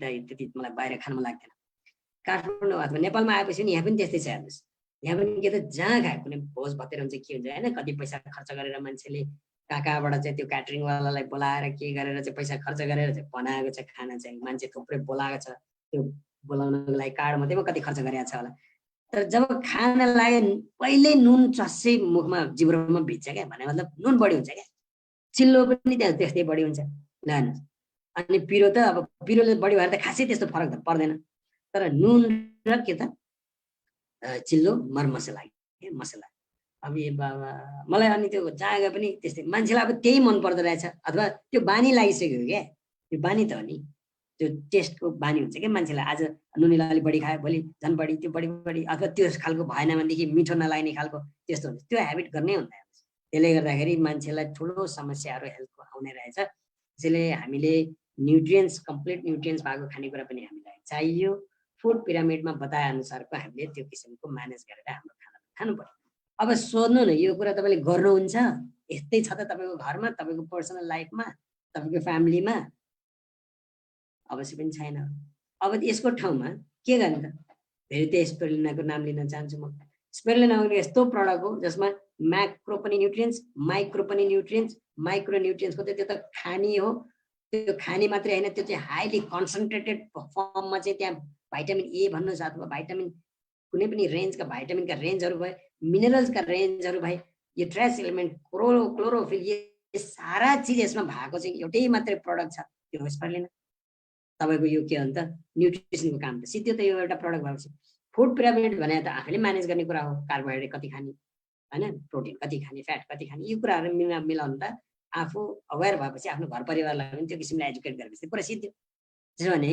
त्यति मलाई बाहिर खान मन लाग्दैन काठमाडौँ अथवा नेपालमा आएपछि नि यहाँ पनि त्यस्तै छ हेर्नुस् यहाँ पनि के त जहाँ खाए कुनै भोज भतेर हुन्छ के हुन्छ हैन कति पैसा खर्च गरेर मान्छेले कहाँबाट चाहिँ त्यो क्याटरिङ वालालाई बोलाएर के गरेर चाहिँ पैसा खर्च गरेर चाहिँ बनाएको छ खाना चाहिँ मान्छे थुप्रै बोलाएको छ त्यो बोलाउनको लागि कार्ड मात्रैमा कति खर्च गरेको छ होला तर जब खाना लाग्यो पहिल्यै नुन चस्सै मुखमा जिब्रोमा भिज्छ क्या भने मतलब नुन बढी हुन्छ क्या चिल्लो पनि त्यस्तै बढी हुन्छ लानुहोस् अनि पिरो त अब पिरोले बढी भएर त खासै त्यस्तो फरक त पर्दैन तर नुन र के त चिल्लो मरमसला मसला अब मलाई अनि त्यो जहाँ गए पनि त्यस्तै मान्छेलाई अब त्यही मन पर्दो रहेछ अथवा त्यो बानी लागिसक्यो क्या त्यो बानी त हो नि त्यो टेस्टको बानी हुन्छ क्या मान्छेलाई। आज नुनिला अलिक बढी खायो, भोलि झन् बढी, त्यो बढी अथवा त्यो खालको भएन भनेदेखि मिठो नलाग्ने खालको त्यस्तो हुन्छ। त्यो ह्याबिट गर्नै हुँदैन। त्यसले गर्दाखेरि मान्छेलाई ठुलो समस्याहरू हेल्थको आउने रहेछ। त्यसैले हामीले न्युट्रियन्ट्स, कम्प्लिट न्युट्रियन्ट्स भएको खानेकुरा पनि हामीलाई चाहियो। फुड पिरामिडमा बताए अनुसारको हामीले त्यो किसिमको म्यानेज गरेर हाम्रो खाना खानु पर्यो। अब सोध्नु न, यो कुरा तपाईँले गर्नुहुन्छ? यस्तै छ त तपाईँको घरमा, तपाईँको पर्सनल लाइफमा, तपाईँको फ्यामिलीमा? अवश्य पनि छैन। अब यसको ठाउँमा के गर्ने त? फेरि त्यो स्पिरुलिनाको नाम लिन चाहन्छु म। स्पिरुलिना यस्तो प्रडक्ट हो जसमा म्याक्रो पनि न्युट्रियन्ट्स, माइक्रो पनि न्युट्रियन्ट्स। माइक्रो न्युट्रियन्ट्सको त्यो त खानी हो, त्यो खानी मात्रै होइन, त्यो चाहिँ हाइली कन्सन्ट्रेटेड फर्ममा चाहिँ त्यहाँ भाइटामिन ए भन्नुहोस् अथवा भाइटामिन कुनै पनि रेन्जका भाइटामिनका रेन्जहरू भए, मिनरल्सका रेन्जहरू भए, यो ट्रेस एलिमेन्ट, क्लोरोफिल, यो सारा चिज यसमा भएको चाहिँ एउटै मात्रै प्रडक्ट छ, त्यो स्पिरुलिना। तपाईँको यो के भन्छ न्युट्रिसनको काम त सिधै त यो एउटा प्रडक्ट भएपछि। फुड पिरामिड भने त आफैले म्यानेज गर्ने कुरा हो। कार्बोहाइड्रेट कति खाने, होइन, प्रोटिन कति खाने, फ्याट कति खाने, यो कुराहरू मिलाउनु त आफू अवेर भएपछि आफ्नो घर परिवारलाई पनि त्यो किसिमले एजुकेट गरेपछि कुरा सिद्धि। त्यसो भने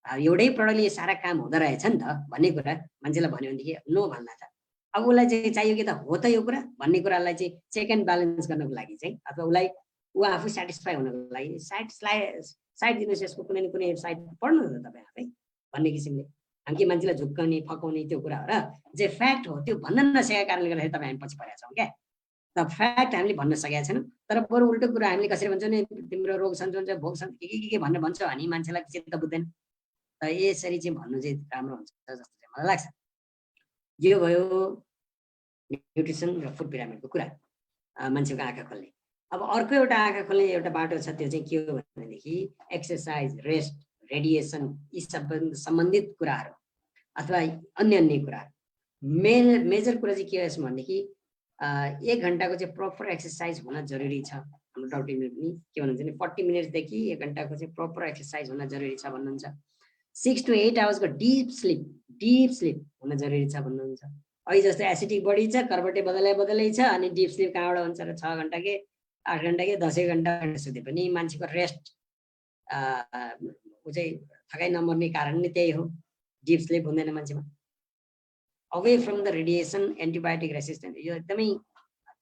एउटै प्रडक्टले यो सारा काम हुँदो रहेछ नि त भन्ने कुरा मान्छेलाई भन्यो भनेदेखि नो भन्ला त। अब उसलाई चाहिँ चाहियो कि त हो त यो कुरा भन्ने कुरालाई चाहिँ चेक एन्ड ब्यालेन्स गर्नको लागि चाहिँ, अथवा उसलाई ऊ आफू सेटिस्फाई हुनको लागि साइड दिनुहोस्, यसको कुनै न कुनै साइड पढ्नु न तपाईँ आफै भन्ने किसिमले। हामी के मान्छेलाई झुक्काउने फकाउने त्यो कुरा हो र? जे फ्याक्ट हो त्यो भन्न नसकेका कारणले गर्दाखेरि तपाईँ हामी पछि परेका छौँ क्या। त फ्याक्ट हामीले भन्न सकेका छैनौँ, तर बरु उल्टो कुरा हामीले कसरी भन्छौँ नि, तिम्रो रोग सन्चो हुन्छ, भोग सन्चो, के भन्न भन्छौँ हामी, मान्छेलाई चित्त बुझ्दैन। त यसरी चाहिँ भन्नु चाहिँ राम्रो हुन्छ जस्तो चाहिँ मलाई लाग्छ। यो भयो न्युट्रिसन र फुड पिरामिडको कुरा, मान्छेको आँखा खोल्ने। अब अर्को एउटा आँखा खोल्ने एउटा बाटो छ, त्यो चाहिँ के हो भनेदेखि एक्सर्साइज, रेस्ट, रेडिएसन, यी सम्बन्धित कुराहरू अथवा अन्य कुराहरू। मेजर कुरा चाहिँ के हो भनेदेखि 1 घन्टाको चाहिँ प्रपर एक्सर्साइज हुन जरुरी छ। हाम्रो डाक्टरले पनि के भन्नुहुन्छ भने 40 मिनटदेखि 1 घन्टाको चाहिँ प्रपर एक्सर्साइज हुन जरुरी छ भन्नुहुन्छ। 6 to 8 आवर्सको डिप स्लिप हुन जरुरी छ भन्नुहुन्छ। अहिले जस्तो एसिडिक बडी छ, कर्बटे बदलै छ, अनि डिप स्लिप कहाँबाट हुन्छ र? 6 घन्टा के 8 घन्टा के 10 घन्टा सुते पनि मान्छेको रेस्ट ऊ चाहिँ थकाइ नमर्ने कारण नै त्यही हो, डिप स्लिप हुँदैन मान्छेमा। Away from the radiation, antibiotic resistant, यो एकदमै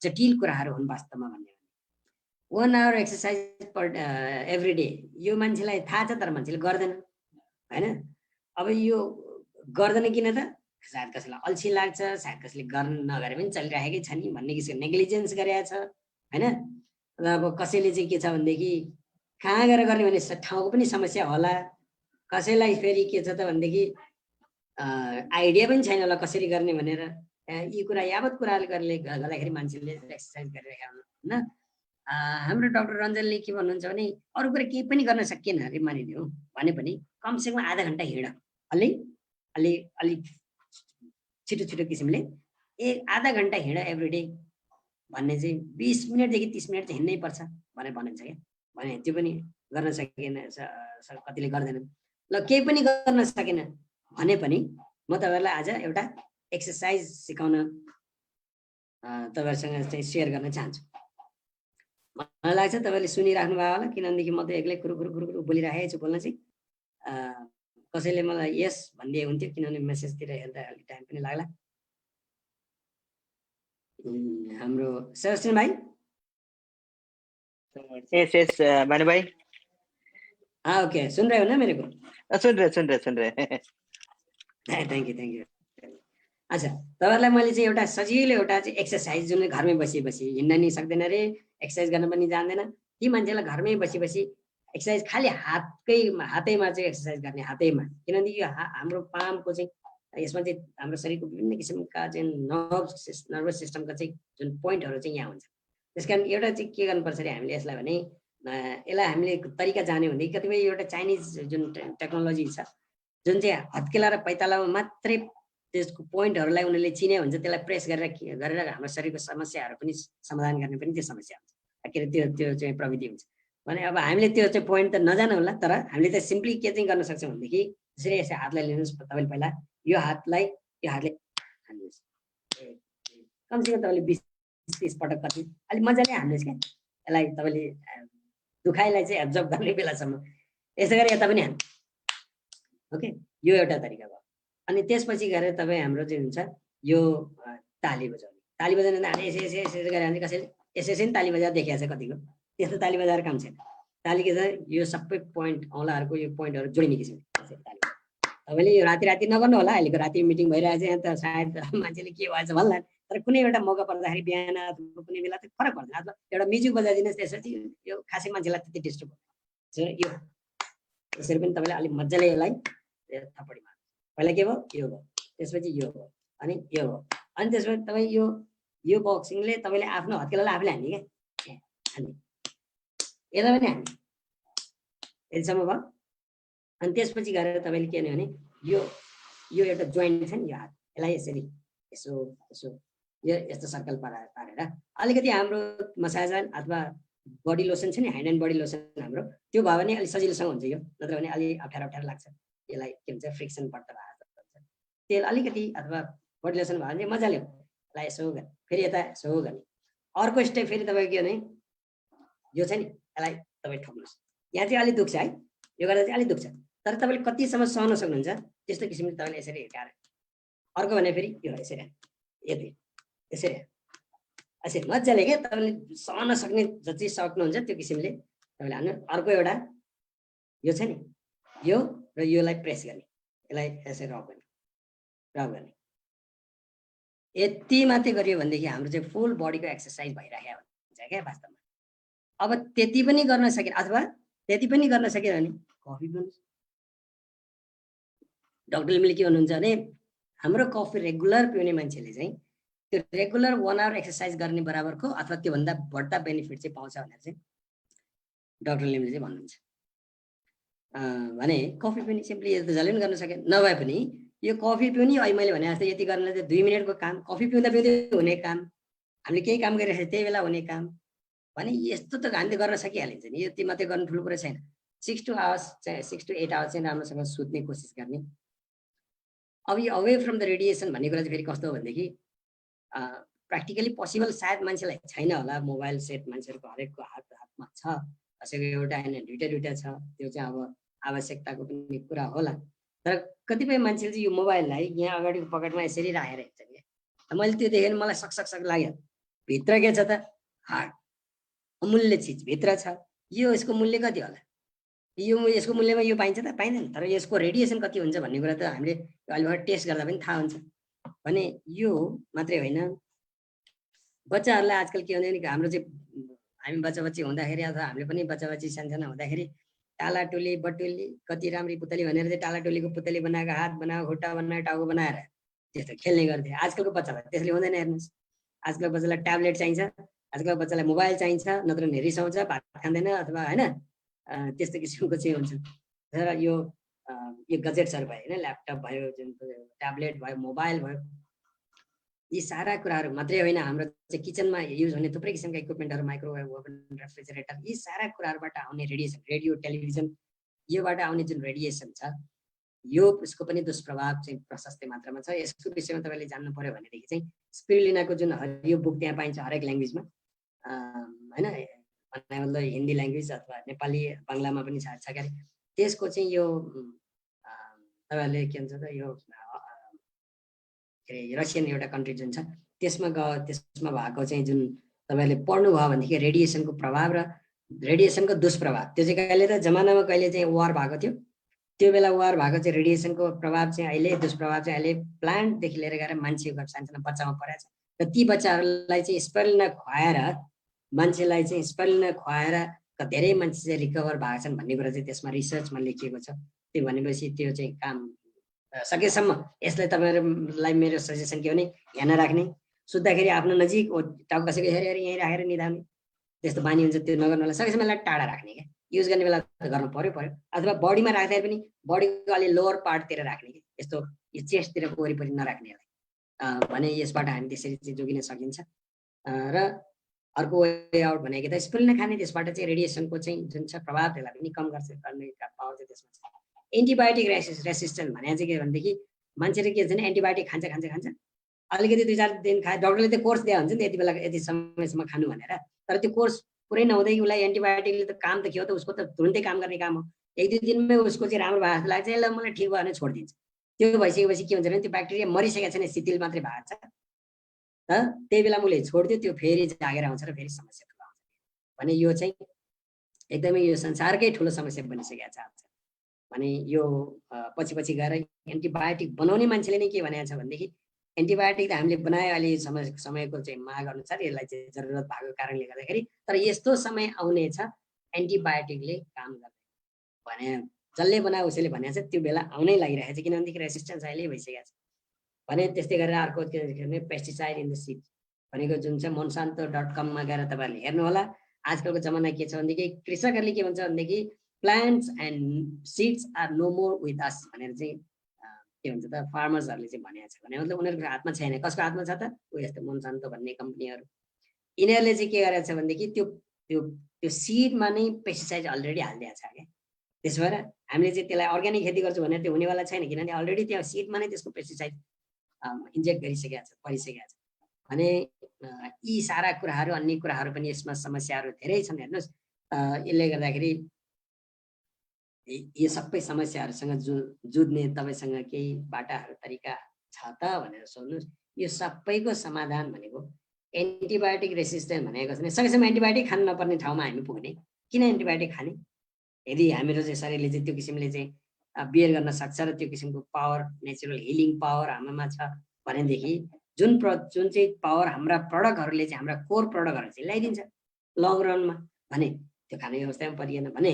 जटिल कुराहरू हुन् वास्तवमा भन्ने। 1 hour exercise per every day, यो मान्छेलाई थाहा छ तर मान्छेले गर्दैन, होइन? अब यो गर्दैन किन त? सायद कसैलाई अल्छी लाग्छ, सायद कसैले गर्न नगरे पनि चलिरहेकै छ नि भन्ने किसिमको नेग्लिजेन्स गरेको छ, होइन? अब कसैले चाहिँ के छ भनेदेखि कहाँ गएर गर्ने भने ठाउँको पनि समस्या होला। कसैलाई फेरि के छ त भनेदेखि आइडिया पनि छैन होला कसरी गर्ने भनेर। यी कुरा यावत कुराले गर्दाखेरि मान्छेले एक्सर्साइज गरिरहेका हुन्, होइन? हाम्रो डाक्टर रञ्जनले के भन्नुहुन्छ भने अरू कुरा केही पनि गर्न सकिएन अरे मानिलियो भने पनि कमसेकम आधा घन्टा हिँड, अलिक छिटो किसिमले आधा घन्टा हिँड एभ्री डे भन्ने चाहिँ 20 मिनटदेखि 30 मिनट चाहिँ हिँड्नै पर्छ भनेर भनिन्छ क्या। भने त्यो पनि गर्न सकिएन, कतिले गर्दैनन्। ल केही पनि गर्न सकेन भने पनि म तपाईँहरूलाई आज एउटा एक्सर्साइज सिकाउन तपाईँहरूसँग चाहिँ सेयर गर्न चाहन्छु। मलाई लाग्छ तपाईँले सुनिराख्नु भयो होला, किनभनेदेखि म त एक्लै कुरु बोलिरहेको छु। बोल्न चाहिँ कसैले मलाई यस भनिदिए हुन्थ्यो, किनभने मेसेजतिर हेर्दा अलिक टाइम पनि लाग्ला। हाम्रो सेबास्टियन भाइ, यस भानु भाइ, ओके, सुन रहे हो ना मेरे को? सुन रहे। Thank you. अच्छा, तपाईँहरूलाई मैले चाहिँ एउटा सजिलो एउटा चाहिँ एक्सर्साइज जुन घरमै बसी हिँड्न नि सक्दैन रे, एक्सर्साइज गर्न पनि जान्दैन, ती मान्छेलाई घरमै बसी एक्सर्साइज खालि हातैमा चाहिँ एक्सर्साइज गर्ने, हातैमा। किनभने यो हाम्रो पामको चाहिँ यसमा चाहिँ हाम्रो शरीरको विभिन्न किसिमका चाहिँ नर्भस सिस्टमका चाहिँ जुन पोइन्टहरू चाहिँ यहाँ हुन्छ। त्यस कारण एउटा चाहिँ के गर्नुपर्छ अरे हामीले यसलाई भने यसलाई हामीले तरिका जान्यो भने कतिपय एउटा चाइनिज जुन टेक्नोलोजी छ जुन चाहिँ हत्केला र पैतालामा मात्रै त्यसको पोइन्टहरूलाई उनीहरूले चिने हुन्छ, त्यसलाई प्रेस गरेर हाम्रो शरीरको समस्याहरू पनि समाधान गर्ने पनि त्यो समस्या हुन्छ, के अरे त्यो चाहिँ प्रविधि हुन्छ भने। अब हामीले त्यो चाहिँ पोइन्ट त नजानु होला, तर हामीले त सिम्पली के चाहिँ गर्न सक्छौँ भनेदेखि त्यसरी यसै हातलाई लिनुहोस्। तपाईँले पहिला यो हातले हान्नुहोस्, कमसेकम तपाईँले 20-30 पटक कति अलिक मजाले हान्नुहोस् क्या। यसलाई तपाईँले दुखाइलाई चाहिँ एब्जर्भ गर्ने बेलासम्म यसै गरी यता पनि हान्नु, ओके, यो एउटा तरिका भयो। अनि त्यसपछि गएर तपाईँ हाम्रो चाहिँ हुन्छ यो ताली बजाउने। ताली बजाउने त हामी यसो गरेर भने कसैले यसै नि ताली बजाएर देखिएको छ कतिको, त्यस्तो ताली बजाएर काम छैन। ताली के छ, यो सबै पोइन्ट औँलाहरूको यो पोइन्टहरू जोडिने किसिमले ताली। तपाईँले यो राति नगर्नु होला, अहिलेको राति मिटिङ भइरहेको छ यहाँ त सायद मान्छेले के भएछ भन्ला, तर कुनै एउटा मौका पर्दाखेरि बिहान अथवा कुनै बेला त फरक पर्दैन। अथवा एउटा म्युजिक बजाइदिनुहोस्, त्यसपछि यो खासै मान्छेलाई त्यति डिस्टर्ब हुन्छ। यो यसरी पनि तपाईँले अलिक मजाले यसलाई थपडी मार्नु। पहिला के भयो, यो भयो, त्यसपछि यो भयो, अनि यो भयो, अनि त्यसपछि तपाईँ यो बक्सिङले तपाईँले आफ्नो हत्केलालाई आफूले हान्ने क्या, हान्ने यता पनि हान्ने, यतिसम्म भयो। अनि त्यसपछि गएर तपाईँले के भने यो एउटा जोइन्ट छ नि, यो हात यसलाई यसरी यसो यसो यो यस्तो सर्कल पारेर अलिकति हाम्रो मसाज अथवा बडी लोसन छ नि, ह्यान्ड एन्ड बडी लोसन हाम्रो, त्यो भयो भने अलिक सजिलोसँग हुन्छ। यो नत्र भने अलिक अप्ठ्यारो लाग्छ, यसलाई के भन्छ फ्रिक्सन पर्छ भन्छ। तेल अलिकति अथवा बडी लोसन भयो भने मजाले यसलाई यसो गर्ने, फेरि यता यसो गर्ने। अर्को स्टेप फेरि तपाईँ के भने यो छ नि, यसलाई तपाईँ ठोक्नुहोस्। यहाँ चाहिँ अलिक दुख्छ है, यो गर्दा चाहिँ अलिक दुख्छ, तर तपाईँले कतिसम्म सहन सक्नुहुन्छ त्यस्तो किसिमले तपाईँले यसरी हिर्काएर। अर्को भने फेरि यो यसरी यति यसरी यसरी मजाले क्या तपाईँले सहन सक्ने जति सक्नुहुन्छ त्यो किसिमले तपाईँले हान्नु। अर्को एउटा यो छ नि, यो र योलाई प्रेस गर्ने, यसलाई यसरी रब गर्ने। यति मात्रै गरियो भनेदेखि हाम्रो चाहिँ फुल बडीको एक्सर्साइज भइरहेको हुन्छ क्या वास्तवमा। अब त्यति पनि गर्न सकेन अथवा त्यति पनि गर्न सकेन भने कफी पिउनुहोस्। डाक्टर लिमले के भन्नुहुन्छ भने हाम्रो कफी रेगुलर पिउने मान्छेले चाहिँ त्यो रेगुलर 1 आवर एक्सर्साइज गर्ने बराबरको अथवा त्योभन्दा बढ्ता बेनिफिट चाहिँ पाउँछ भनेर चाहिँ डाक्टर लिमले चाहिँ भन्नुहुन्छ। भने कफी पिउने सिम्पली यस्तो जसले पनि गर्न सकेन, नभए पनि यो कफी पिउने अहिले मैले भने जस्तो यति गर्नलाई चाहिँ 2 मिनटको काम, कफी पिउँदा हुने काम, हामीले केही काम गरिरहेको त्यही बेला हुने काम भने यस्तो त हामीले गर्न सकिहालिन्छ नि। यति मात्रै गर्नु ठुलो कुरो छैन। 6 to 8 आवर्स चाहिँ राम्रोसँग सुत्ने कोसिस गर्ने। अब यो अवे फ्रम द रेडिएसन भन्ने कुरा चाहिँ फेरि कस्तो हो भनेदेखि प्र्याक्टिकली पोसिबल सायद मान्छेलाई छैन होला। मोबाइल सेट मान्छेहरूको हरेकको हातमा छ, कसैको एउटा होइन दुईवटा छ, त्यो चाहिँ अब आवश्यकताको पनि कुरा होला। तर कतिपय मान्छेले चाहिँ यो मोबाइललाई यहाँ अगाडिको पकेटमा यसरी राखेर हिँड्छन् क्या। मैले त्यो देखेँ मलाई सक लाग्यो। भित्र के छ त, हार्ड अमूल्य चिज भित्र छ। यो यसको मूल्य कति होला, यसको मूल्यमा यो पाइन्छ त पाइँदैन, तर यसको रेडिएसन कति हुन्छ भन्ने कुरा त हामीले अहिले टेस्ट गर्दा पनि थाहा हुन्छ। भने यो मात्रै होइन, बच्चाहरूलाई आजकल के हुन्छ भने हाम्रो चाहिँ हामी बच्चा हुँदाखेरि अथवा हामीले पनि बच्चा सानसानो हुँदाखेरि टालाटोली बटुली कति राम्री पुतली भनेर चाहिँ टालाटोलीको पुतली बनाएको, हात बनाएको, खुट्टा बनाएको, टाउको बनाएर त्यस्तो खेल्ने गर्थे। आजकलको बच्चालाई त्यसले हुँदैन। हेर्नुहोस्, आजकलको बच्चालाई ट्याब्लेट चाहिन्छ, आजकलको बच्चालाई मोबाइल चाहिन्छ, नत्र भने रिसाउँछ, भात खाँदैन अथवा होइन त्यस्तो किसिमको चाहिँ हुन्छ। तर यो गजेट्सहरू भयो होइन, ल्यापटप भयो, जुन ट्याब्लेट भयो, मोबाइल भयो, यी सारा कुराहरू मात्रै होइन, हाम्रो चाहिँ किचनमा युज हुने थुप्रै किसिमका इक्विपमेन्टहरू, माइक्रोवेभ ओभन, रेफ्रिजरेटर, यी सारा कुराहरूबाट आउने रेडिएसन, रेडियो टेलिभिजन, योबाट आउने जुन रेडिएसन छ यो यसको पनि दुष्प्रभाव चाहिँ प्रशस्त मात्रामा छ। यसको विषयमा तपाईँले जान्नु पर्यो भनेदेखि चाहिँ स्पिरुलिनाको जुन हरियो बुक त्यहाँ पाइन्छ हरेक ल्याङ्ग्वेजमा होइन, मतलब हिन्दी ल्याङ्ग्वेज अथवा नेपाली बङ्गलामा पनि छ क्यारे। त्यसको चाहिँ यो तपाईँहरूले के भन्छ त, यो रसियन एउटा कन्ट्री जुन छ त्यसमा भएको चाहिँ जुन तपाईँहरूले पढ्नुभयो भनेदेखि रेडिएसनको प्रभाव र रेडिएसनको दुष्प्रभाव, त्यो चाहिँ कहिले त जमानामा कहिले चाहिँ वार भएको थियो, त्यो बेला वार भएको चाहिँ रेडिएसनको प्रभाव चाहिँ अहिले, दुष्प्रभाव चाहिँ अहिले प्लान्टदेखि लिएर गएर मान्छेको सानसानो बच्चामा परेको छ। र ती बच्चाहरूलाई चाहिँ स्पिरुलिना खुवाएर मान्छेलाई चाहिँ स्पिरुलिना खुवाएर धेरै मान्छे चाहिँ रिकभर भएको छन् भन्ने कुरा चाहिँ त्यसमा रिसर्चमा लेखिएको छ। त्यो भनेपछि त्यो चाहिँ काम सकेसम्म यसलाई तपाईँहरूलाई मेरो सजेसन के भने ध्यान राख्ने, सुत्दाखेरि आफ्नो नजिक टाउको कसैको हेरेर यहीँ राखेर निधाउने, त्यस्तो बानी हुन्छ त्यो नगर्नुलाई सकेसम्म यसलाई टाढा राख्ने क्या। युज गर्ने बेला गर्नु पर्यो अथवा बडीमा राख्दाखेरि पनि बडीको अलि लोवर पार्टतिर राख्ने कि, यस्तो यो चेस्टतिरको वरिपरि नराख्ने यसलाई। भने यसबाट हामी त्यसरी चाहिँ जोगिन सकिन्छ। र अर्को वे आउट भनेको त स्पिरुलिना खाने, त्यसबाट चाहिँ रेडिएसनको चाहिँ जुन छ प्रभाव त्यसलाई पनि कम गर्छ, गर्ने पावर चाहिँ त्यसमा छ। एन्टिबायोटिक रेसिस्टेन्ट भने चाहिँ के भनेदेखि मान्छेले के हुन्छ भने एन्टिबायोटिक खान्छ अलिकति 2-4 दिन खाए, डक्टरले त्यो कोर्स दिया हुन्छ नि यति बेला यति समयसम्म खानु भनेर, तर त्यो कोर्स पुरै नहुँदै उसलाई एन्टिबायोटिकले त काम त के हो त, उसको त तुरुन्तै काम गर्ने काम हो। एक दुई दिनमै उसको चाहिँ राम्रो भएको जस्तो लाग्छ, यसलाई मलाई ठिक भयो भने छोडिदिन्छ। त्यो भइसकेपछि के हुन्छ भने त्यो ब्याक्टेरिया मरिसकेको छैन, शिथिल मात्रै भएको छ, त्यही बेला उसले छोडिदियो, त्यो फेरि जागेर आउँछ र फेरि समस्या ठुलो आउँछ। भने यो चाहिँ एकदमै यो संसारकै ठुलो समस्या बनिसकेको छ आज। भने यो पछि गएर एन्टिबायोटिक बनाउने मान्छेले नै के भनेको छ भनेदेखि एन्टिबायोटिक त हामीले बनायो अहिले समयको चाहिँ माग अनुसार यसलाई चाहिँ जरुरत भएको कारणले गर्दाखेरि, तर यस्तो समय आउनेछ एन्टिबायोटिकले काम गर्दैन भने जसले बनायो उसैले भनेको छ, त्यो बेला आउनै लागिरहेको छ, किनभनेदेखि रेसिस्टेन्स अहिले भइसकेको छ। भने त्यस्तै गरेर अर्को के भने पेस्टिसाइड इन द सिड भनेको जुन चाहिँ monsanto.com मा गएर तपाईँहरूले हेर्नु होला। आजकलको जमाना के छ भनेदेखि कृषकहरूले के भन्छ भनेदेखि plants and seeds are no more with us भनेर चाहिँ के भन्छ त फार्मर्सहरूले चाहिँ भनेको छ। भने मतलब उनीहरूको हातमा छैन। कसको हातमा छ त? ऊ यस्तो मोन्सान्तो भन्ने कम्पनीहरू, यिनीहरूले चाहिँ के गरेको छ भनेदेखि त्यो त्यो त्यो सिडमा नै पेस्टिसाइड अलरेडी हालिदिएको छ क्या। त्यसो भएर हामीले चाहिँ त्यसलाई अर्ग्यानिक खेती गर्छु भनेर त्यो हुनेवाला छैन, किनभने अलरेडी त्यहाँ सिडमा नै त्यसको पेस्टिसाइड इन्जेक्ट गरिसकेको छ, परिसकेको छ। भने यी सारा कुराहरू, अन्य कुराहरू पनि यसमा समस्याहरू धेरै छन्। हेर्नुहोस्, यसले गर्दाखेरि यो सबै समस्याहरूसँग जुझ्ने तपाईँसँग केही बाटाहरू तरिका छ त भनेर सोध्नुहोस्। यो सबैको समाधान भनेको एन्टिबायोटिक रेसिस्टेन्ट भनेको चाहिँ सकेसम्म एन्टिबायोटिक खानु नपर्ने ठाउँमा हामी पुग्ने। किन एन्टिबायोटिक खाने? यदि हाम्रो चाहिँ शरीरले चाहिँ त्यो किसिमले चाहिँ बियर गर्न सक्छ र त्यो किसिमको पावर, नेचुरल हिलिङ पावर हाम्रोमा छ भनेदेखि जुन चाहिँ पावर हाम्रा प्रडक्टहरूले चाहिँ, हाम्रा कोर प्रडक्टहरू चाहिँ ल्याइदिन्छ लङ रनमा, भने त्यो खाने अवस्थामा परिएन भने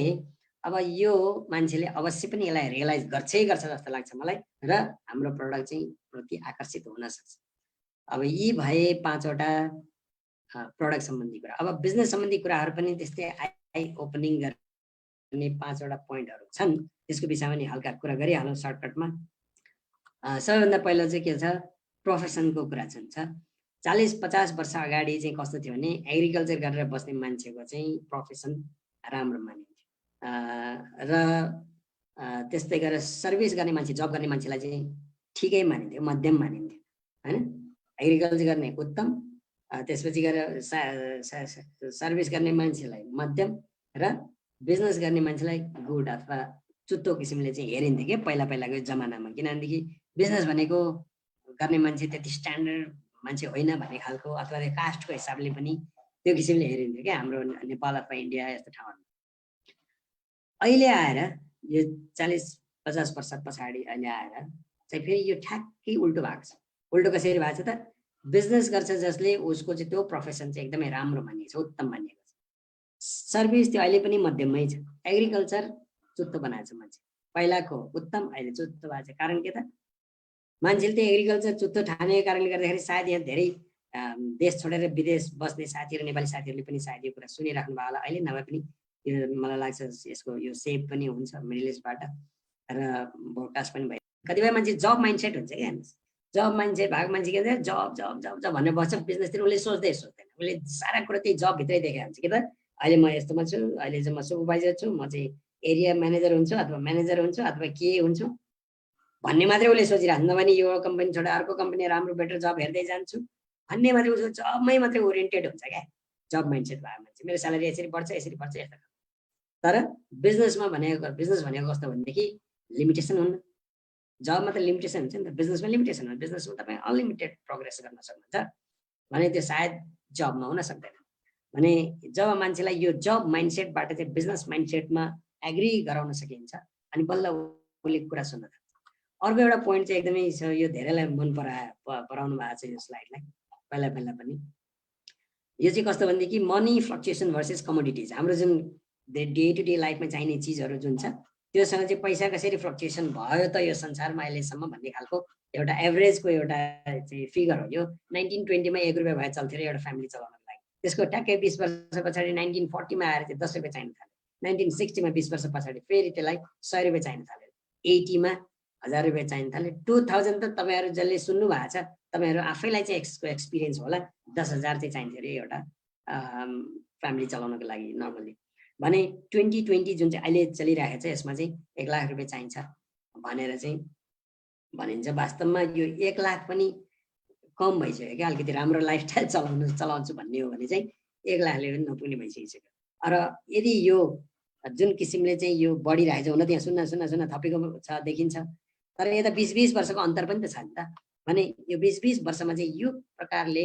अब यो मान्छेले अवश्य पनि यसलाई रियलाइज गर्छ जस्तो लाग्छ मलाई, र हाम्रो प्रडक्ट चाहिँ प्रति आकर्षित हुन सक्छ। अब यी भए 5वटा प्रडक्ट सम्बन्धी कुरा। अब बिजनेस सम्बन्धी कुराहरू पनि त्यस्तै आई ओपनिङ गर्ने 5वटा पोइन्टहरू छन्, त्यसको विषयमा नि हल्का कुरा गरिहालौँ सर्टकटमा। सबैभन्दा पहिलो चाहिँ के छ, प्रोफेसनको कुरा छ। 40-50 वर्ष अगाडि चाहिँ कस्तो थियो भने एग्रिकल्चर गरेर बस्ने मान्छेको चाहिँ प्रोफेसन राम्रो मानिन्थ्यो, र त्यस्तै गरेर सर्भिस गर्ने मान्छे, जब गर्ने मान्छेलाई चाहिँ ठिकै मानिन्थ्यो, मध्यम मानिन्थ्यो होइन। एग्रिकल्चर गर्ने उत्तम, त्यसपछि गएर सर्भिस गर्ने मान्छेलाई मध्यम, र बिजनेस गर्ने मान्छेलाई गुड अथवा चुत्तो किसिमले चाहिँ हेरिन्थ्यो क्या पहिलाको जमानामा। किनभनेदेखि बिजनेस भनेको गर्ने मान्छे त्यति स्ट्यान्डर्ड मान्छे होइन भन्ने खालको, अथवा कास्टको हिसाबले पनि त्यो किसिमले हेरिन्थ्यो क्या हाम्रो नेपाल अथवा इन्डिया यस्तो ठाउँहरू। अहिले आएर यो 40-50 वर्ष पछाडि अहिले आएर चाहिँ फेरि यो ठ्याक्कै उल्टो भएको छ। उल्टो कसरी भएको छ त? बिजनेस गर्छ जसले, उसको चाहिँ त्यो प्रोफेसन चाहिँ एकदमै राम्रो मानिएको छ, उत्तम मानिएको छ। सर्भिस त्यो अहिले पनि मध्यममै छ। एग्रिकल्चर चुत्तो बनाएको छ मान्छे, पहिलाको उत्तम अहिले चुत्तो भएको छ। कारण के त? मान्छेले त्यो एग्रिकल्चर चुत्तो ठानेको कारणले गर्दाखेरि सायद यहाँ धेरै देश छोडेर विदेश बस्ने साथीहरू, नेपाली साथीहरूले पनि सायद यो कुरा सुनिराख्नु भयो होला अहिले, नभए पनि यो मलाई लाग्छ यसको यो सेभ पनि हुन्छ मिडल इस्टबाट र ब्रोडकास्ट पनि भयो। कतिपय मान्छे जब माइन्डसेट हुन्छ क्या, जब माइन्डसेट भएको मान्छे के भन्छ, जब जब जब जब भनेर बस्छ बिजनेसतिर, उसले सोच्दैन, उसले सारा कुरा त्यही जबभित्रै देखेको हुन्छ कि त अहिले म यस्तोमा छु, अहिले चाहिँ म सुपरभाइजर छु, म चाहिँ एरिया म्यानेजर हुन्छु अथवा म्यानेजर हुन्छु अथवा के हुन्छु भन्ने मात्रै उसले सोचिरहेको, नभए यो कम्पनी छोडेर अर्को कम्पनी राम्रो बेटर जब हेर्दै जान्छु भन्ने मात्रै उसको जबमै मात्रै ओरिएन्टेड हुन्छ क्या। जब माइन्डसेट भएको मान्छे, मेरो स्यालेरी यसरी बढ्छ यसरी बढ्छ यस्तो। तर बिजनेस भनेको कस्तो भनेदेखि लिमिटेसन हुन्न। जबमा त लिमिटेसन हुन्छ नि त, बिजनेसमा लिमिटेसन हुन्छ। बिजनेसमा तपाईँ अनलिमिटेड प्रोग्रेस गर्न सक्नुहुन्छ भने त्यो सायद जबमा हुन सक्दैन। भने जब मान्छेलाई यो जब माइन्डसेटबाट चाहिँ बिजनेस माइन्डसेटमा एग्री गराउन सकिन्छ अनि बल्ल उसले कुरा सुन्न थाल्छ। अर्को एउटा पोइन्ट चाहिँ एकदमै यो धेरैलाई मन पराउनु भएको छ यो स्लाइडलाई पहिला पनि। यो चाहिँ कस्तो भनेदेखि मनी फ्लक्चुएसन भर्सेस कमोडिटिज। हाम्रो जुन डे टु डे लाइफमा चाहिने चिजहरू जुन छ त्योसँग चाहिँ पैसा कसरी फ्लक्चुएसन भयो त यो संसारमा अहिलेसम्म भन्ने खालको एउटा एभरेजको एउटा चाहिँ फिगर हो यो। 1920 मा 1 रुपियाँ भए चल्थ्यो र एउटा फ्यामिली चलाउनको लागि। त्यसको ट्याक्कै 20 वर्ष पछाडि 1940 मा आएर चाहिँ 10 रुपियाँ चाहिन थाल्यो। 1960 मा 20 वर्ष पछाडि फेरि त्यसलाई 100 रुपियाँ चाहिन थाल्यो। 80 मा 1000 रुपियाँ चाहिन थाल्यो। 2000 त तपाईँहरू जसले सुन्नु भएको छ तपाईँहरू आफैलाई चाहिँ एक्सपिरियन्स होला। 10,000 चाहिँ चाहिन्थ्यो अरे एउटा फ्यामिली चलाउनको लागि नर्मली। भने 2020 जुन चाहिँ अहिले चलिरहेको छ यसमा चाहिँ 1 लाख रुपियाँ चाहिन्छ भनेर चाहिँ भनिन्छ। वास्तवमा यो 1 लाख पनि कम भइसक्यो क्या। अलिकति राम्रो लाइफस्टाइल चलाउँछु भन्ने हो भने चाहिँ 1 लाखले पनि नपुग्ने भइसकिसक्यो। र यदि यो जुन किसिमले चाहिँ यो बढिरहेको छ हुन त्यहाँ शून्य शून्य शून्य थपेको छ देखिन्छ, तर यता 20-20 वर्षको अन्तर पनि त छ नि त। भने यो 20-20 वर्षमा चाहिँ यो प्रकारले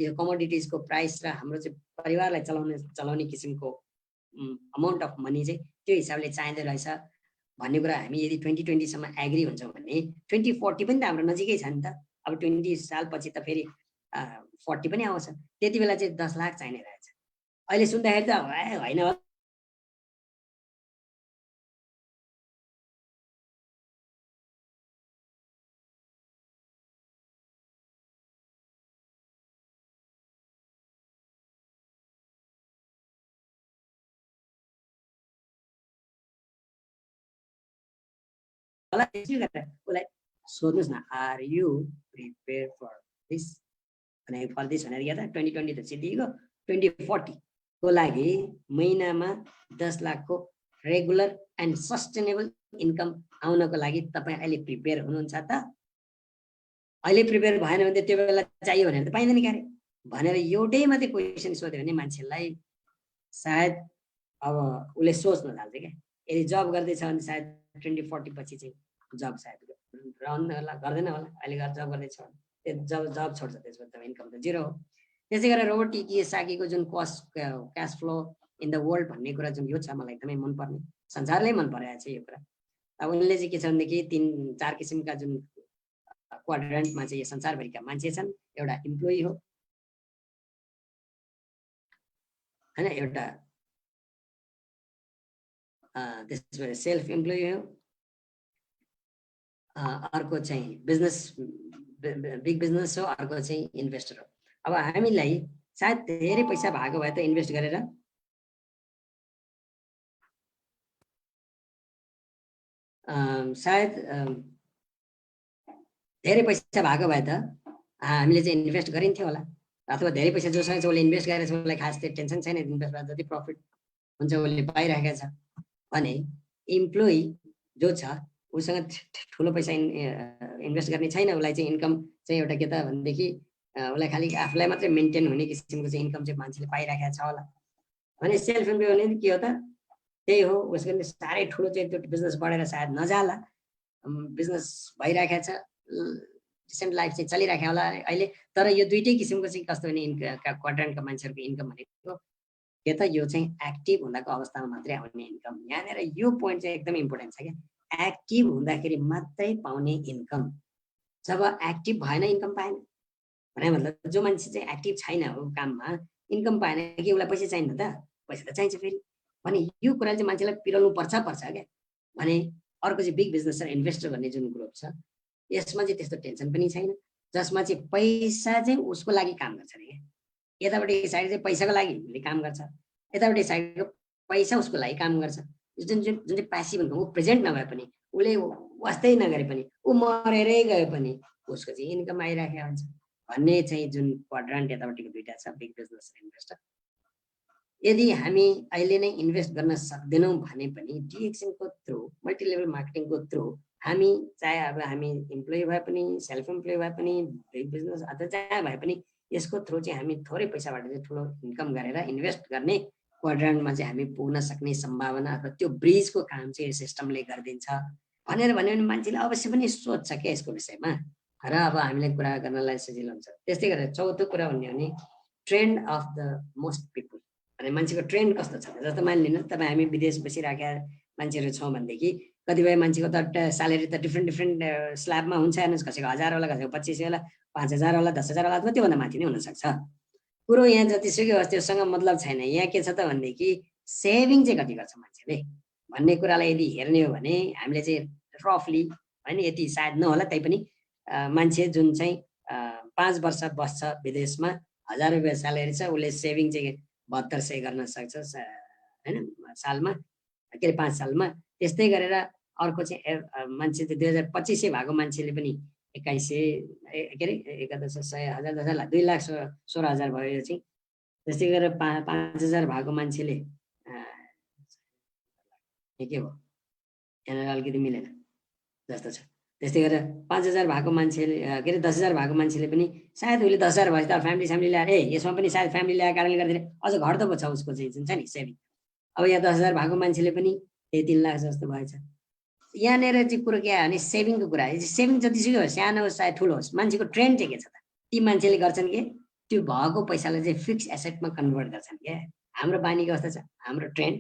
यो कमोडिटिजको प्राइस र हाम्रो चाहिँ परिवारलाई चलाउने किसिमको अमाउन्ट अफ मनी चाहिँ त्यो हिसाबले चाहिँदो रहेछ भन्ने कुरा हामी यदि 2020 सम्म एग्री हुन्छौँ भने 2040 पनि त हाम्रो नजिकै छ नि त। अब 20 सालपछि त फेरि 40 पनि आउँछ, त्यति बेला चाहिँ 10 लाख चाहिने रहेछ। अहिले सुन्दाखेरि त होइन उसलाई सोध्नुहोस् न, are you prepare for this भनेर क्या त 2020 त सिद्धिएको, 2040 को लागि महिनामा 10 लाखको रेगुलर एन्ड सस्टेनेबल इन्कम आउनको लागि तपाईँ अहिले प्रिपेयर हुनुहुन्छ त? अहिले प्रिपेयर भएन भने त्यो बेला चाहियो भनेर त पाइँदैन क्यारे भनेर एउटै मात्रै क्वेसन सोध्यो भने मान्छेलाई सायद अब उसले सोच्न थाल्छ क्या। यदि जब गर्दैछ भने सायद 2040 पछि चाहिँ जब सायद रहन्न होला, गर्दैन होला। अहिले जब गर्दैछ भने जब छोड्छ त्यसपछि त इन्कम त जिरो हो। त्यसै गरेर रोबोट कियोसाकीको जुन cash flow in the world भन्ने कुरा जुन यो छ मलाई एकदमै मनपर्ने, संसारले मन पराएको छ यो कुरा। अब उनले चाहिँ के छ भनेदेखि 3-4 किसिमका जुन क्वाड्रेन्टमा चाहिँ यो संसारभरिका मान्छे छन्। एउटा इम्प्लोइ हो हैन, एउटा त्यसपछि सेल्फ इम्प्लोइ हो, अर्को चाहिँ बिग बिजनेस हो, अर्को चाहिँ इन्भेस्टर हो। अब हामीलाई सायद धेरै पैसा भएको भए त इन्भेस्ट गरेर सायद धेरै पैसा भएको भए त हामीले चाहिँ इन्भेस्ट गरिन्थ्यो होला, अथवा धेरै पैसा जोसँग चाहिँ उसले इन्भेस्ट गरेर उसलाई खास त्यो टेन्सन छैन, इन्भेस्ट गर्दा जति प्रफिट हुन्छ उसले पाइरहेको छ। भने इम्प्लोइ जो छ उसँग ठुलो पैसा इन्भेस्ट गर्ने छैन, उसलाई चाहिँ इन्कम चाहिँ एउटा के त भनेदेखि उसलाई खालि आफूलाई मात्रै मेन्टेन हुने किसिमको चाहिँ इन्कम चाहिँ मान्छेले पाइरहेको छ होला। भने सेल्फ इम्प्लोइ भने के हो त, त्यही हो, उसको साह्रै ठुलो चाहिँ त्यो बिजनेस बढेर सायद नजाला, बिजनेस भइरहेको छ, डिसेन्ट लाइफ चाहिँ चलिरहेको होला अहिले। तर यो दुइटै किसिमको चाहिँ कस्तो भने क्वाड्रेन्टका मान्छेहरूको इन्कम भनेको के त यो चाहिँ एक्टिभ हुँदाको अवस्थामा मात्रै आउने इन्कम। यहाँनिर यो पोइन्ट चाहिँ एकदमै इम्पोर्टेन्ट छ क्या, एक्टिभ हुँदाखेरि मात्रै पाउने इन्कम। जब एक्टिभ भएन इन्कम पाएन भने मतलब जो मान्छे चाहिँ एक्टिभ छैन हो काममा, इन्कम पाएन कि उसलाई पैसा चाहिन्छ त, पैसा त चाहिन्छ फेरि। भने यो कुरा चाहिँ मान्छेलाई पिराउनु पर्छ क्या। भने अर्को चाहिँ बिग बिजनेस र इन्भेस्टर भन्ने जुन ग्रुप छ यसमा चाहिँ त्यस्तो टेन्सन पनि छैन, जसमा चाहिँ पैसा चाहिँ उसको लागि काम गर्छ अरे क्या। यतापट्टि साइड चाहिँ पैसाको लागि उसले काम गर्छ, यतापट्टि साइडको पैसा उसको लागि काम गर्छ। जुन चाहिँ प्यासिभ हुन्छ, ऊ प्रेजेन्ट नभए पनि, उसले वास्तै नगरे पनि, ऊ मरेरै गए पनि उसको चाहिँ इन्कम आइरहेको हुन्छ भन्ने चाहिँ जुन क्वाड्रेन्ट यतापट्टिको दुईटा छ, बिग बिजनेस र इन्भेस्टर। यदि हामी अहिले नै इन्भेस्ट गर्न सक्दैनौँ भने पनि डिएक्सनको थ्रु, मल्टिलेभल मार्केटिङको थ्रु हामी चाहे अब हामी इम्प्लोइ भए पनि, सेल्फ इम्प्लोइ भए पनि, बिग बिजनेस अथवा जहाँ भए पनि यसको थ्रु चाहिँ हामी थोरै पैसाबाट चाहिँ ठुलो इन्कम गरेर इन्भेस्ट गर्ने क्वाड्रेन्टमा चाहिँ हामी पुग्न सक्ने सम्भावना अथवा त्यो ब्रिजको काम चाहिँ सिस्टमले गरिदिन्छ भनेर भन्यो भने मान्छेले अवश्य पनि सोध्छ क्या यसको विषयमा, र अब हामीले कुरा गर्नलाई सजिलो हुन्छ। त्यस्तै गरेर चौथो कुरा भन्यो भने trend of the most people, भने मान्छेको ट्रेन्ड कस्तो छ। जस्तो मानिलिनु तपाईँ हामी विदेश बसिरहेका मान्छेहरू छौँ भनेदेखि कतिपय मान्छेको त स्यालेरी त डिफ्रेन्ट स्ल्याबमा हुन्छ, हेर्नुहोस्, कसैको 1000 होला, कसैको 2500 होला, 5000 होला, 10,000 होला, अथवा त्योभन्दा माथि नै हुनसक्छ। कुरो यहाँ जतिसुकै होस् त्योसँग मतलब छैन। यहाँ के छ त भनेदेखि सेभिङ चाहिँ कति गर्छ मान्छेले भन्ने कुरालाई यदि हेर्ने हो भने हामीले चाहिँ रफली होइन, यति सायद नहोला तैपनि मान्छे जुन चाहिँ 5 वर्ष बस्छ विदेशमा, 1000 रुपियाँ स्यालेरी छ, उसले सेभिङ चाहिँ 7200 गर्न सक्छ होइन सालमा, के अरे 5 सालमा। त्यस्तै गरेर अर्को चाहिँ मान्छे चाहिँ 2500 भएको मान्छेले पनि 2100 के अरे 11,100 2,16,000 भयो यो चाहिँ। त्यस्तै गरेर 5,000 भएको मान्छेले के भयो यहाँनिर अलिकति मिलेन जस्तो छ। त्यस्तै गरेर 5,000 भएको मान्छेले के अरे 10,000 भएको मान्छेले पनि सायद उसले 10,000 भएपछि त फ्यामिली ल्याएर यसमा पनि सायद फ्यामिली ल्याएको कारणले गर्दाखेरि अझ घट्दो छ उसको चाहिँ जुन छ नि सेभिङ, अब यहाँ 10,000 भएको मान्छेले पनि त्यही 3 लाख जस्तो भएछ। यहाँनिर चाहिँ कुरो के आयो भने सेभिङको कुरा। सेभिङ जतिसुकै होस्, सानो होस् चाहे ठुलो होस्, मान्छेको ट्रेन्ड चाहिँ के छ त? ती मान्छेले गर्छन् के त्यो भएको पैसालाई चाहिँ फिक्स एसेटमा कन्भर्ट गर्छन् क्या। हाम्रो बानी कस्तो छ, हाम्रो ट्रेन्ड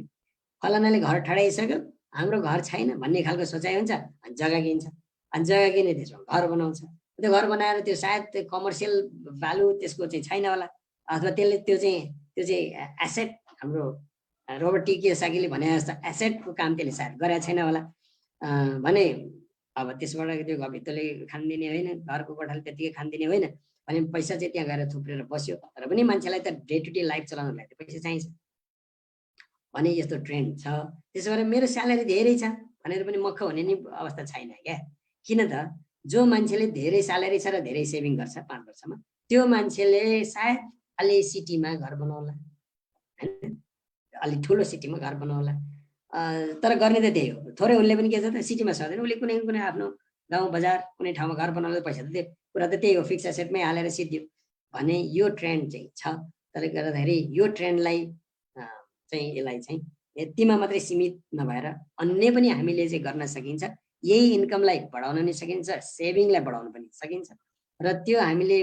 फलानाले घर ठडाइसक्यो, हाम्रो घर छैन भन्ने खालको सोचाइ हुन्छ, अनि जग्गा किन्छ, अनि जग्गा किने त्यसमा घर बनाउँछ। त्यो घर बनाएर त्यो सायद त्यो कमर्सियल भ्यालु त्यसको चाहिँ छैन होला, अथवा त्यसले त्यो चाहिँ एसेट, हाम्रो रोबर्ट टी कियोसाकीले भने जस्तो एसेटको काम त्यसले सायद गरेको छैन होला भने अब त्यसबाट त्यो घरभित्रले खानिदिने होइन, घरको कोठाले त्यतिकै खानिदिने होइन भने पैसा चाहिँ त्यहाँ गएर थुप्रेर बस्यो। तर पनि मान्छेलाई त डे टु डे लाइफ चलाउनलाई त पैसा चाहिन्छ भने यस्तो ट्रेन्ड छ। त्यसो भएर मेरो स्यालेरी धेरै छ भनेर पनि मख हुने नि अवस्था छैन क्या। किन त जो मान्छेले धेरै स्यालेरी छ र धेरै सेभिङ गर्छ 5 वर्षमा, त्यो मान्छेले सायद अलि सिटीमा घर बनाउला, हैन, अलि ठुलो सिटीमा घर बनाउला। तर गर्ने त त्यही हो। थोरै उनले पनि के छ त, सिटीमा सक्दैन, उसले कुनै कुनै आफ्नो गाउँ बजार कुनै ठाउँमा घर बनाउँदा पैसा त त्यो कुरा त त्यही हो, फिक्स एसेटमै हालेर सिद्धियो भने यो ट्रेन्ड चाहिँ छ। त्यसले गर्दाखेरि यो ट्रेन्डलाई चाहिँ यसलाई चाहिँ यतिमा मात्रै सीमित नभएर अन्य पनि हामीले चाहिँ गर्न सकिन्छ। यही इन्कमलाई बढाउन नि सकिन्छ, सेभिङलाई बढाउन पनि सकिन्छ। र त्यो हामीले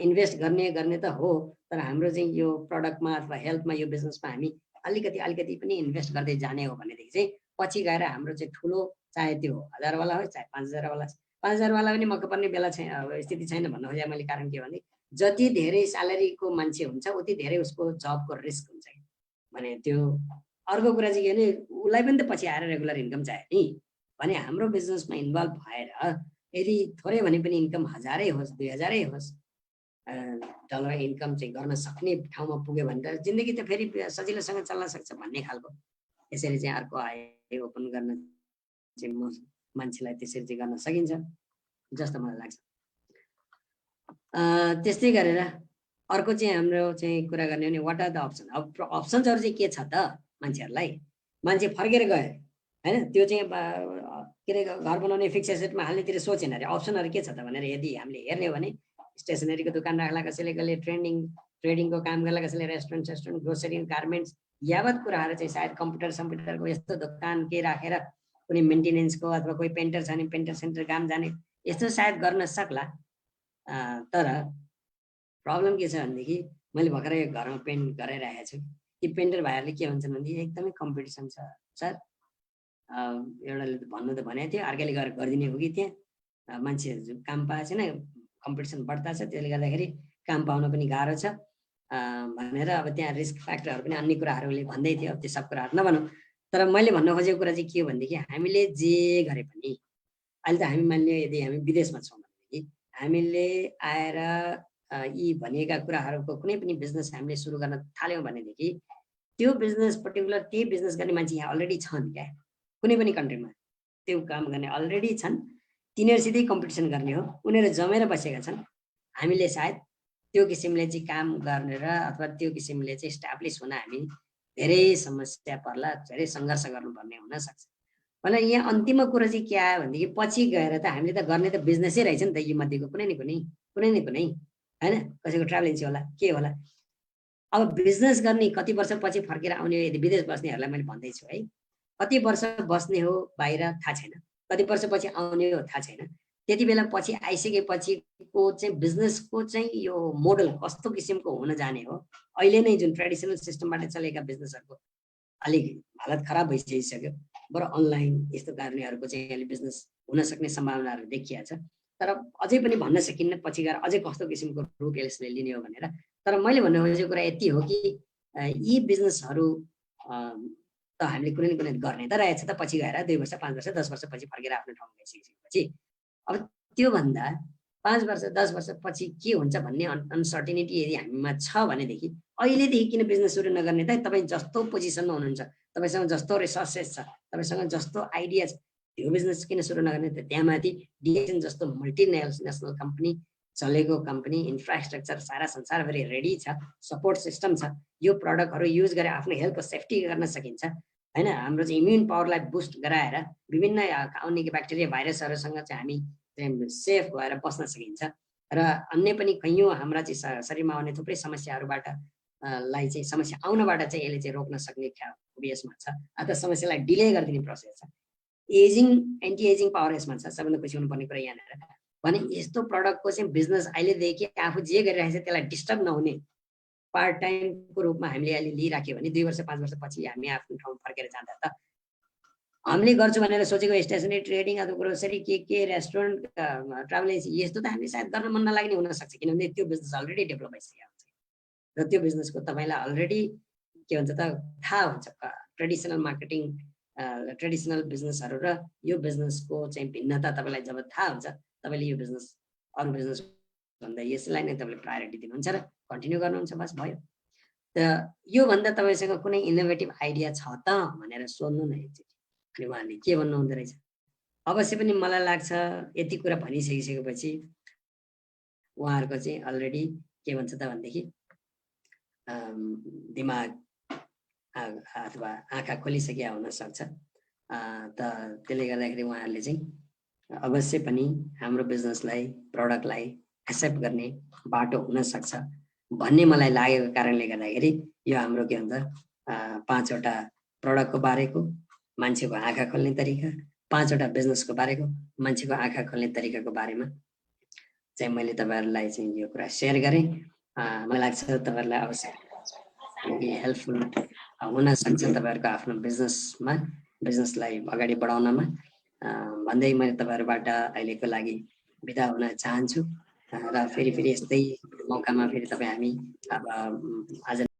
इन्भेस्ट गर्ने त हो, तर हाम्रो चाहिँ यो प्रडक्टमा अथवा हेल्थमा यो बिजनेसमा हामी अलिकति पनि इन्भेस्ट गर्दै जाने हो भनेदेखि चाहिँ पछि गएर हाम्रो चाहिँ ठुलो, चाहे त्यो 1000 वाला होस् चाहे 5000 वाला, 5000 वाला पनि मक्क पर्ने बेला छैन, स्थिति छैन भन्न खोजेँ मैले। कारण के भने जति धेरै स्यालेरीको मान्छे हुन्छ उति धेरै उसको जबको रिस्क हुन्छ भने त्यो अर्को कुरा चाहिँ के भने उसलाई पनि त पछि आएर रेगुलर इन्कम चाहियो नि भने हाम्रो बिजनेसमा इन्भल्भ भएर यदि थोरै भने पनि इन्कम 1000 होस् 2000 होस् डलर इन्कम चाहिँ गर्न सक्ने ठाउँमा पुग्यो भने त जिन्दगी त फेरि सजिलोसँग चल्न सक्छ भन्ने खालको। यसरी चाहिँ अर्को आय ओपन गर्न चाहिँ मान्छेलाई त्यसरी चाहिँ गर्न सकिन्छ जस्तो मलाई लाग्छ। त्यस्तै गरेर अर्को चाहिँ हाम्रो चाहिँ कुरा गर्ने भने वाट आर द अप्सन। अब अप्सन्सहरू चाहिँ के छ त मान्छेहरूलाई, मान्छे फर्केर गयो होइन, त्यो चाहिँ के अरे घर बनाउने फिक्स एसेटमा हाल्नेतिर सोचेन अरे अप्सनहरू के छ त भनेर यदि हामीले हेर्ने हो भने स्टेसनरीको दोकान राख्ला कसैले, कसैले ट्रेडिङको काम गर्ला, कसैले रेस्टुरेन्ट ग्रोसरी गार्मेन्ट्स यावत कुराहरू चाहिँ सायद कम्प्युटरको यस्तो दोकान के राखेर कुनै मेन्टेनेन्सको अथवा कोही पेन्टर छ भने पेन्टर सेन्टर काम जाने यस्तो सायद गर्न सक्ला। तर प्रब्लम के छ भनेदेखि मैले भर्खरै घरमा पेन्ट गराइरहेको छु, ती पेन्टर भाइहरूले के भन्छन् भनेदेखि एकदमै कम्पिटिसन छ सर। एउटाले भन्नु त भनेको थियो, अर्कैले गएर गरिदिने हो कि त्यहाँ मान्छेहरू काम पाएको छैन, कम्पिटिसन बढ्ता छ, त्यसले गर्दाखेरि काम पाउन पनि गाह्रो छ भनेर अब त्यहाँ रिस्क फ्याक्टरहरू पनि अन्य कुराहरूले भन्दै थियो। त्यो सब कुराहरू नभनौँ, तर मैले भन्न खोजेको कुरा चाहिँ के हो भनेदेखि हामीले जे गरे पनि अहिले त हामी मान्ने यदि हामी विदेशमा छौँ भनेदेखि हामीले आएर यी भनिएका कुराहरूको कुनै पनि बिजनेस हामीले सुरु गर्न थाल्यौँ भनेदेखि त्यो बिजनेस पर्टिकुलर त्यही बिजनेस गर्ने मान्छे यहाँ अलरेडी छन् क्या, कुनै पनि कन्ट्रीमा त्यो काम गर्ने अलरेडी छन्, तिनीहरूसितै कम्पिटिसन गर्ने हो, उनीहरू जमेर बसेका छन्। हामीले सायद त्यो किसिमले चाहिँ काम गरेर अथवा त्यो किसिमले चाहिँ इस्टाब्लिस हुन हामी धेरै समस्या पर्ला, धेरै सङ्घर्ष गर्नुपर्ने हुनसक्छ। मलाई यहाँ अन्तिममा कुरा चाहिँ के आयो भनेदेखि पछि गएर त हामीले त गर्ने त बिजनेसै रहेछ नि त, यी मध्येको कुनै न कुनै होइन, कसैको ट्राभल एजेन्सी होला के होला। अब बिजनेस गर्ने कति वर्ष पछि फर्केर आउने यदि विदेश बस्नेहरूलाई मैले भन्दैछु है, कति वर्ष बस्ने हो बाहिर थाहा छैन, कति वर्षपछि आउने हो थाहा छैन। त्यति बेला पछि आइसकेपछिको चाहिँ बिजनेसको चाहिँ यो मोडल कस्तो किसिमको हुन जाने हो, अहिले नै जुन ट्रेडिसनल सिस्टमबाट चलेका बिजनेसहरूको अलिक हालत खराब भइसकिसक्यो, बरु अनलाइन यस्तो गर्नेहरूको चाहिँ अहिले बिजनेस हुन सक्ने सम्भावनाहरू देखिया छ। तर अझै पनि भन्न सकिन्न पछि गएर अझै कस्तो किसिमको रूप यसले लिने हो भनेर। तर मैले भन्नु खोजेको कुरा यति हो कि यी बिजनेसहरू त हामीले कुनै न कुनै गर्ने त रहेछ त, पछि गएर 2 वर्ष 5 वर्ष 10 वर्षपछि फर्केर आफ्नो ठाउँमा गइसकेपछि अब त्योभन्दा 5 वर्ष 10 वर्षपछि के हुन्छ भन्ने अनसर्टेनिटी यदि हामीमा छ भनेदेखि अहिलेदेखि किन बिजनेस सुरु नगर्ने त? तपाईँ जस्तो पोजिसनमा हुनुहुन्छ, तपाईँसँग जस्तो रिसोर्सेस छ, तपाईँसँग जस्तो आइडिया छ, त्यो बिजनेस किन सुरु नगर्ने त? त्यहाँ माथि डिएक्सन जस्तो मल्टिनेसनल कम्पनी चलेको कम्पनी, इन्फ्रास्ट्रक्चर सारा संसारभरि रेडी छ, सपोर्ट सिस्टम छ, यो प्रडक्टहरू युज गरेर आफ्नो हेल्थको सेफ्टी गर्न सकिन्छ होइन। हाम्रो चाहिँ इम्युन पावरलाई बुस्ट गराएर विभिन्न आउने ब्याक्टेरिया भाइरसहरूसँग चाहिँ हामी सेफ भएर बस्न सकिन्छ र अन्य पनि कैयौँ हाम्रा चाहिँ शरीरमा आउने थुप्रै समस्याहरूबाट लाई चाहिँ समस्या आउनबाट चाहिँ यसले चाहिँ रोक्न सक्ने यसमा छ अथवा समस्यालाई डिले गरिदिने प्रोसेस छ एजिङ एन्टी एजिङ पावर यसमा छ सबैभन्दा खुसी हुनुपर्ने कुरा यहाँनिर भने यस्तो प्रडक्टको चाहिँ बिजनेस अहिलेदेखि आफू जे गरिरहेको छ त्यसलाई डिस्टर्ब नहुने पार्ट टाइमको रूपमा हामीले अहिले लिइराख्यो भने 2 वर्ष 5 वर्षपछि हामी आफ्नो ठाउँमा फर्केर जाँदा त हामीले गर्छु भनेर सोचेको स्टेसनरी ट्रेडिङ अथवा ग्रोसरी के रेस्टुरेन्ट ट्राभल एजेन्सी यस्तो त हामीले सायद गर्न मन नलाग्ने हुनसक्छ किनभने त्यो बिजनेस अलरेडी डेभलप भइसकेको हुन्छ र त्यो बिजनेसको तपाईँलाई अलरेडी के भन्छ त थाहा हुन्छ ट्रेडिसनल मार्केटिङ ट्रेडिसनल बिजनेसहरू र यो बिजनेसको चाहिँ भिन्नता तपाईँलाई जब थाहा हुन्छ तपाईँले यो बिजनेस अरू बिजनेस भन्दा यसलाई नै तपाईँले प्रायोरिटी दिनुहुन्छ र कन्टिन्यू गर्नुहुन्छ बस भयो त यो भन्दा तपाईँसँग कुनै इनोभेटिभ आइडिया छ त भनेर सोध्नु न एकचोटि अनि उहाँले के भन्नुहुँदो रहेछ अवश्य पनि मलाई लाग्छ यति कुरा भनिसकिसकेपछि उहाँहरूको चाहिँ अलरेडी के भन्छ त भनेदेखि दिमाग अथवा आँखा खोलिसकेका हुनसक्छ त त्यसले गर्दाखेरि उहाँहरूले चाहिँ अवश्य पनि हाम्रो बिजनेसलाई प्रडक्टलाई एक्सेप्ट गर्ने बाटो हुनसक्छ भन्ने मलाई लागेको कारणले गर्दाखेरि यो हाम्रो के भन्छ 5 वटा प्रडक्टको बारेको मान्छेको आँखा खोल्ने तरिका 5 वटा बिजनेसको बारेको मान्छेको आँखा खोल्ने तरिकाको बारेमा चाहिँ मैले तपाईँहरूलाई चाहिँ यो कुरा सेयर गरेँ मलाई लाग्छ तपाईँहरूलाई अवश्य हेल्पफुल हुन सक्छ तपाईँहरूको आफ्नो बिजनेसलाई अगाडि बढाउनमा भन्दै मैले तपाईँहरूबाट अहिलेको लागि बिदा हुन चाहन्छु र फेरि यस्तै मौकामा फेरि तपाईँ हामी अब आज